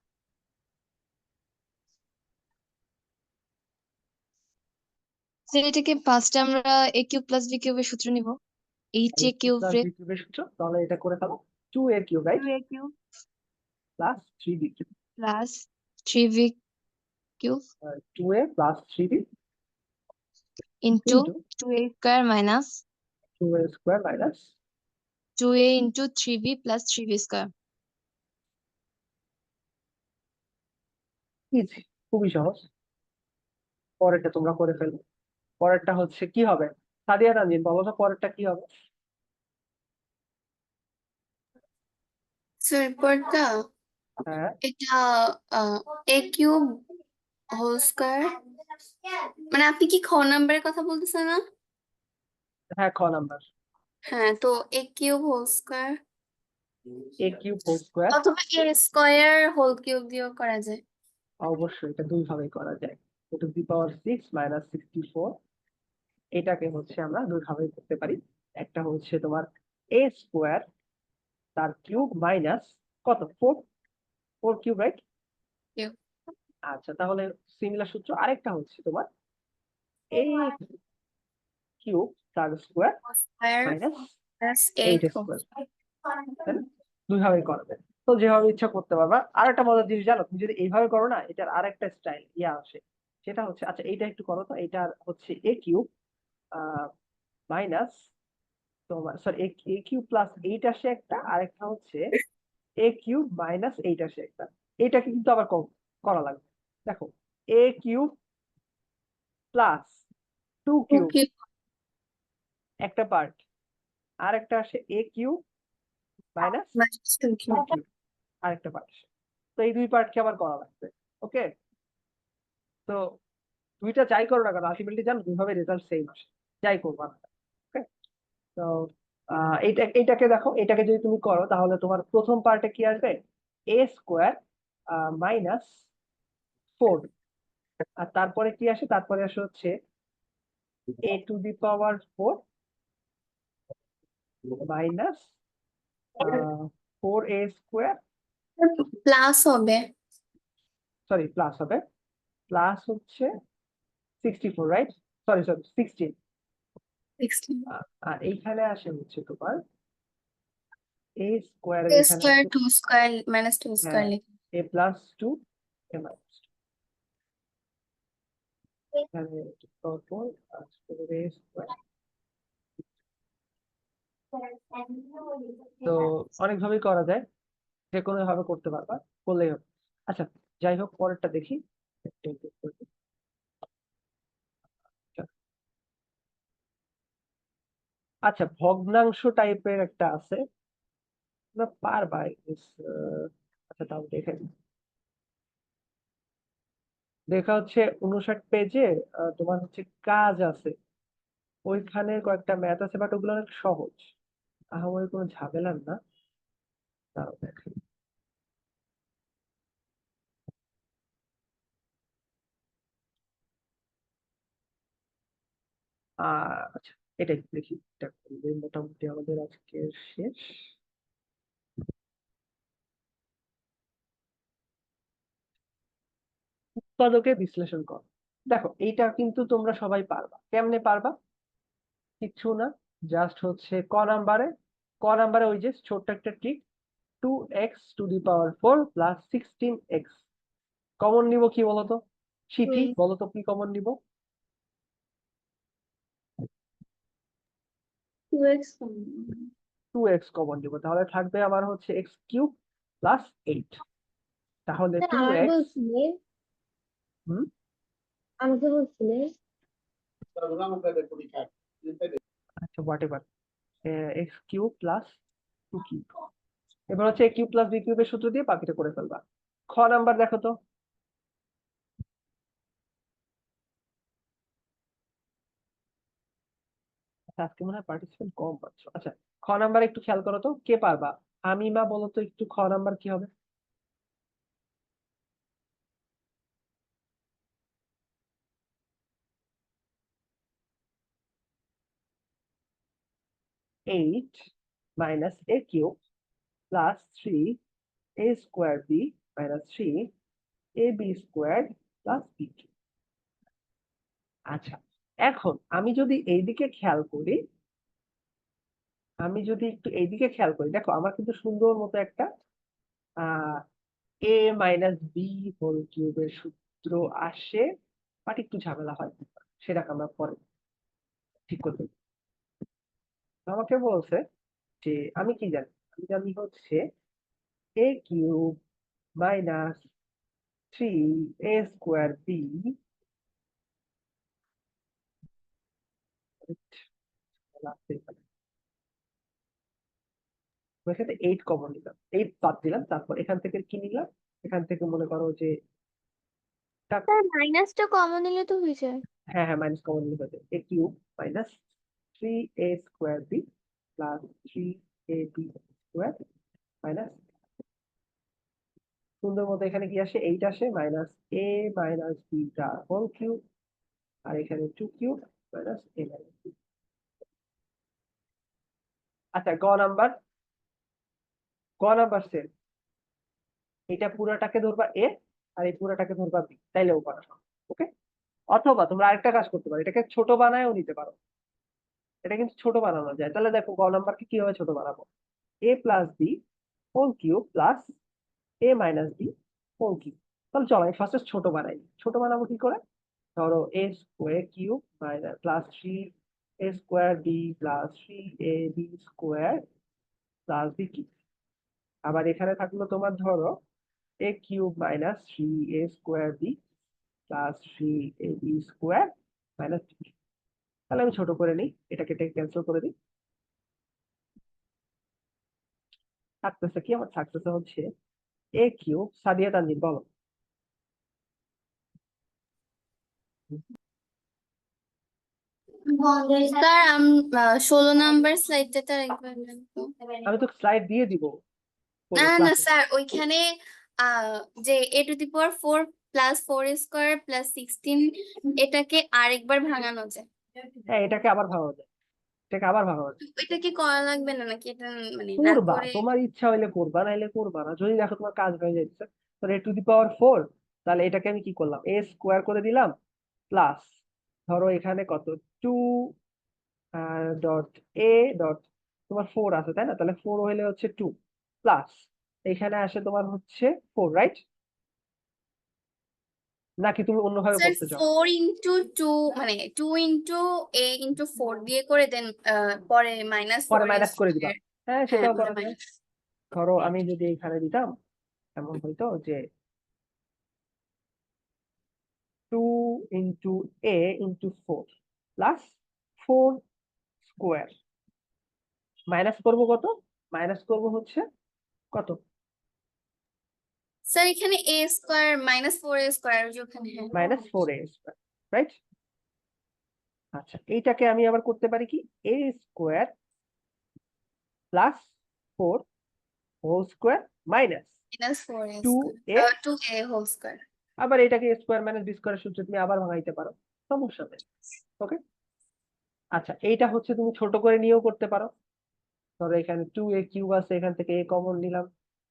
স্যার এটাকে ফার্স্টে আমরা এ কিউব প্লাস বি কিউবের সূত্র নিব। এইচ এ কিউব প্লাস বি কিউবের সূত্র, তাহলে এটা করে ফেলো। 2a cube right 2a cube plus 3b cube, plus 3v cube 2a plus 3b into into 2a square minus 2a square minus 2a into 3v plus 3v square. Easy, খুবই সহজ। পরেরটা তোমরা করে ফেলো। পরেরটা হচ্ছে কি হবে? সাদিয়া তানজিন বলো তো পরেরটা কি হবে? স্যার পরটা হ্যাঁ এটা এ কিউব হোল স্কয়ার, মানে আপনি কি খ নাম্বারের কথা বলতেছেন না? হ্যাঁ, খ নাম্বার। হ্যাঁ, তো a cube whole square a cube whole square, অথবা এ স্কয়ার হোল কিউব দিয়েও করা যায়। অবশ্যই এটা দুই ভাবে করা যায়। টু দি পাওয়ার 6 মাইনাস 64, এটাকে হচ্ছে আমরা দুই ভাবে করতে পারি। একটা হচ্ছে তোমার a স্কোয়ার তার কিউব মাইনাস কত 4, 4 কিউব রাইট। কিউব আচ্ছা, তাহলে সিমিলার সূত্র আরেকটা হচ্ছে তোমার a কিউব তার square square minus plus 8 8 whole square. দুই ভাবে করা যায়। তো যেভাবে ইচ্ছা করতে পারবা। আর একটা মজার জিনিস জানো, তুমি যদি এইভাবে করো না, এটার আর একটা স্টাইল আসে, সেটা হচ্ছে, আচ্ছা এইটা একটু করো তো, এটা হচ্ছে এ কিউব মাইনাস তোমার, সরি, এ কিউব প্লাস 8 আসে একটা, আর একটা হচ্ছে এ কিউব মাইনাস 8 আসে একটা। এটাকে কিন্তু আবার করা লাগবে। দেখো, এ কিউব প্লাস 2 কিউব ওকে, একটা পার্ট, আর একটা আসে এ কিউব মাইনাস ওকে। 2 কিউব আরেকটা পার্ট। তো এই দুই পার্টকে আবার করা লাগবে। ওকে, তো দুইটা যাই করো না কেন, আলটিমেটলি জানো দুইভাবে রেজাল্ট সেম আসে, যাই করবো না। ওকে, তো এইটাকে দেখো, এটাকে যদি তুমি করো তাহলে তোমার প্রথম পার্টে কি আসবে, এ স্কোয়ার মাইনাস 4, আর তারপরে কি আসে, তারপরে আসে হচ্ছে a to the power 4 minus 4a square, plus হবে সরি প্লাস হবে, প্লাস হচ্ছে 64, রাইট? Sorry sorry 16। 16 আর এইখানে আসে হচ্ছে তোমার এ স্কোয়ারের এ এখানে স্কোয়ার আসে, 2 স্কোয়ার মাইনাস 2 স্কোয়ার হ্যাঁ, লিখি। এ প্লাস 2 এ মাইনাস 2, এখানে 4 আর 4a স্কোয়ার। তো অনেকভাবেই করা যায়, যে কোনো ভাবে করতে পারবা, করলেই হবে। আচ্ছা, যাই হোক, পরেরটা দেখি। আচ্ছা, ভগ্নাংশ টাইপের একটা আছে, না পারবা I guess, আচ্ছা তাও দেখে নিই। দেখা হচ্ছে 59 পেজে তোমার হচ্ছে কাজ আছে, ওইখানে কয়েকটা ম্যাথ আছে, বাট ওগুলো অনেক সহজ, আহামরি কোনো ঝামেলার না। তাও দেখেন। আচ্ছা, এটাই দেখি, এটা করলে মোটামুটি আমাদের আজকের শেষ। উৎপাদকে বিশ্লেষণ কর। দেখো, এইটা কিন্তু তোমরা সবাই পারবা। কেমনে পারবা? কিচ্ছু না, জাস্ট হচ্ছে ক নাম্বারে ওই যে ছোট্ট একটা trick, 2x⁴ plus 16x common নিব। কি বলতো সিথি, বলতো কি কমন নিব? 2x 2x কমন নিব, তাহলে থাকবে আমার হচ্ছে x³ প্লাস 8। তাহলে স্যার আমার 2x, বলছিলে, হুম, আমাকে বলছিলে। আচ্ছা হোয়াট এভার, x³ প্লাস 2³ এবার হচ্ছে a³ প্লাস b³ এর সূত্র দিয়ে বাকিটা করে ফেলবা। খ নাম্বার দেখো তো, আচ্ছা, আজকে মনে হয় পার্টিসিপেন্ট কম পাচ্ছ। আচ্ছা, খ নাম্বার একটু খেয়াল করো তো, কে পারবা? আমি মা বলো তো একটু, খ নাম্বার কি হবে? Eight minus a³ plus 3a² b minus 3ab² plus b³। আচ্ছা, এখন আমি যদি এইদিকে খেয়াল করি, দেখো আমার কিন্তু সুন্দর মতো একটা a মাইনাস বি হোল কিউবের সূত্র আসে, বাট একটু ঝামেলা হয়, সেটাকে আমরা পরে ঠিক করতে পারি। আমাকে বলছে যে আমি কি জানি, আমি জানি হচ্ছে a³ মাইনাস 3a²b, এখানে 8 কমন নিলাম, 8 বাদ দিলাম, তারপর এখান থেকে কি নিলাম, এখান থেকে মনে করো যে স্যার মাইনাসটা কমন নিলে তো হয়ে যায়। হ্যাঁ হ্যাঁ, মাইনাস কমন নিতে হবে, a³ minus 3a² b plus 3ab² minus, সুন্দর মতো এখানে কি আসে, 8 আসে, minus a minus b whole cube, আর এখানে 2³ মাইনাস a মাইনাস b। আচ্ছা, গ নাম্বার সেল, এটা পুরাটাকে ধরবা এ, আর এই পুরাটাকে ধরবা বি, তাইলেও পারা। ওকে, অথবা তোমরা আরেকটা কাজ করতে পারো, এটাকে ছোট বানায়ও নিতে পারো, এটা কিন্তু ছোট বানানো যায়। তাহলে দেখো গ নাম্বারকে কিভাবে ছোট বানাবো, a plus B whole cube plus A minus B whole cube. তাহলে চলো আমি ফার্স্টে ছোট বানাই। ছোট বানাবো কি করে? ধরো A square cube minus plus 3 A square B plus 3ab square plus B cube. আবার এখানে থাকলো তোমার ধরো A cube minus 3a square B plus 3ab square minus B. তাহলে আমি ছোট করে নিই, এটাকে ক্যান্সেল করে দিই। থাকতেছে কি? আমার থাকতেছে হচ্ছে এ কিউব। সাদিয়া তানজিন বলো। স্যার 16 নাম্বার স্লাইডটা একবার দেন তো। আমি তো স্লাইড দিয়ে দিব না না ক্লাসে। স্যার, ওইখানে যে a⁴ প্লাস 4² প্লাস 16 এটাকে আরেকবার ভাঙানো যায়। হ্যাঁ, এটাকে আবার ভাঙা যায়, এটাকে আবার ভাঙা যায়। ওইটা কি করা লাগবে না নাকি? এটা মানে না করবা, করে তোমার ইচ্ছা হইলে করবা, নাইলে করবা না। যদি দেখো তোমার কাজ হয়ে যাচ্ছে a⁴, তাহলে এটাকে আমি কি করলাম, এ স্কোয়ার করে দিলাম প্লাস ধরো এখানে কত 2 ডট এ ডট তোমার 4 আছে তাই না? তাহলে 4 হইলে হচ্ছে 2 প্লাস এখানে আসে তোমার হচ্ছে 4, রাইট? নাকি তুমি অন্যভাবে স্যার করতে চাও? 4 × 2 মানে 2 × a × 4 দিয়ে করে দেন, পরে পরে -4 মাইনাস করে দিবা। হ্যাঁ, হ্যাঁ সেটাও পরে করা যায়। মাইনাস। ধরো আমি যদি এখানে দিতাম এমন হইতো যে 2 × a × 4 প্লাস 4 স্কোয়ার মাইনাস করবো কত? মাইনাস করবো হচ্ছে কত? স্যার এখানে a² -4a² যে ওখানে, হ্যাঁ -4a স্কোয়ার, রাইট? আচ্ছা, এইটাকে আমি আবার করতে পারি কি, A square plus 4 whole square minus -4a², 2a। 2a² আবার এটাকে স্কোয়ার মাইনাস বি স্কোয়ারের সূত্রে তুমি আবার ভাঙাইতে পারো, সমস্যা নেই। ওকে, আচ্ছা এইটা হচ্ছে তুমি ছোট করে নিয়েও করতে পারো। ধরো এখানে 2a কিউব আছে, এখান থেকে a কমন নিলাম,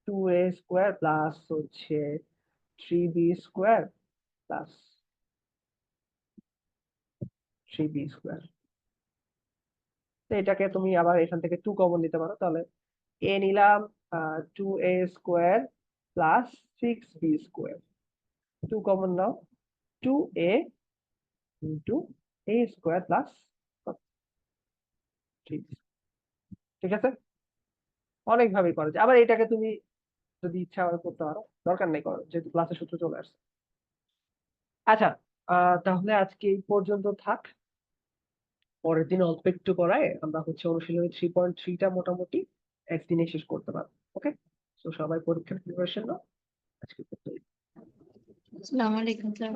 2a স্কোয়ার প্লাস হচ্ছে 3b square plus 3b square. তো এটাকে তুমি আবার এখান থেকে 2 কমন নিতে পারো, তাহলে a নিলাম 2a square plus 6b square. 2 common now, 2a into a square plus 3b। ঠিক আছে, অনেক ভাবে করা যায়। আবার এটাকে তুমি যদি ইচ্ছা হয় করতে পারো, দরকার নেই করো, যেহেতু ক্লাসের সূত্র চলে আসছে। আচ্ছা, তাহলে আজকে এই পর্যন্ত থাক। পরের দিন অল্প একটু করায় আমরা হচ্ছে অনুশীলনী 3.3টা মোটামুটি একদিনে শেষ করতে পারবো। ওকে, তো সবাই পরীক্ষার প্রিপারেশন নাও। আজকে আসসালামু আলাইকুম স্যার।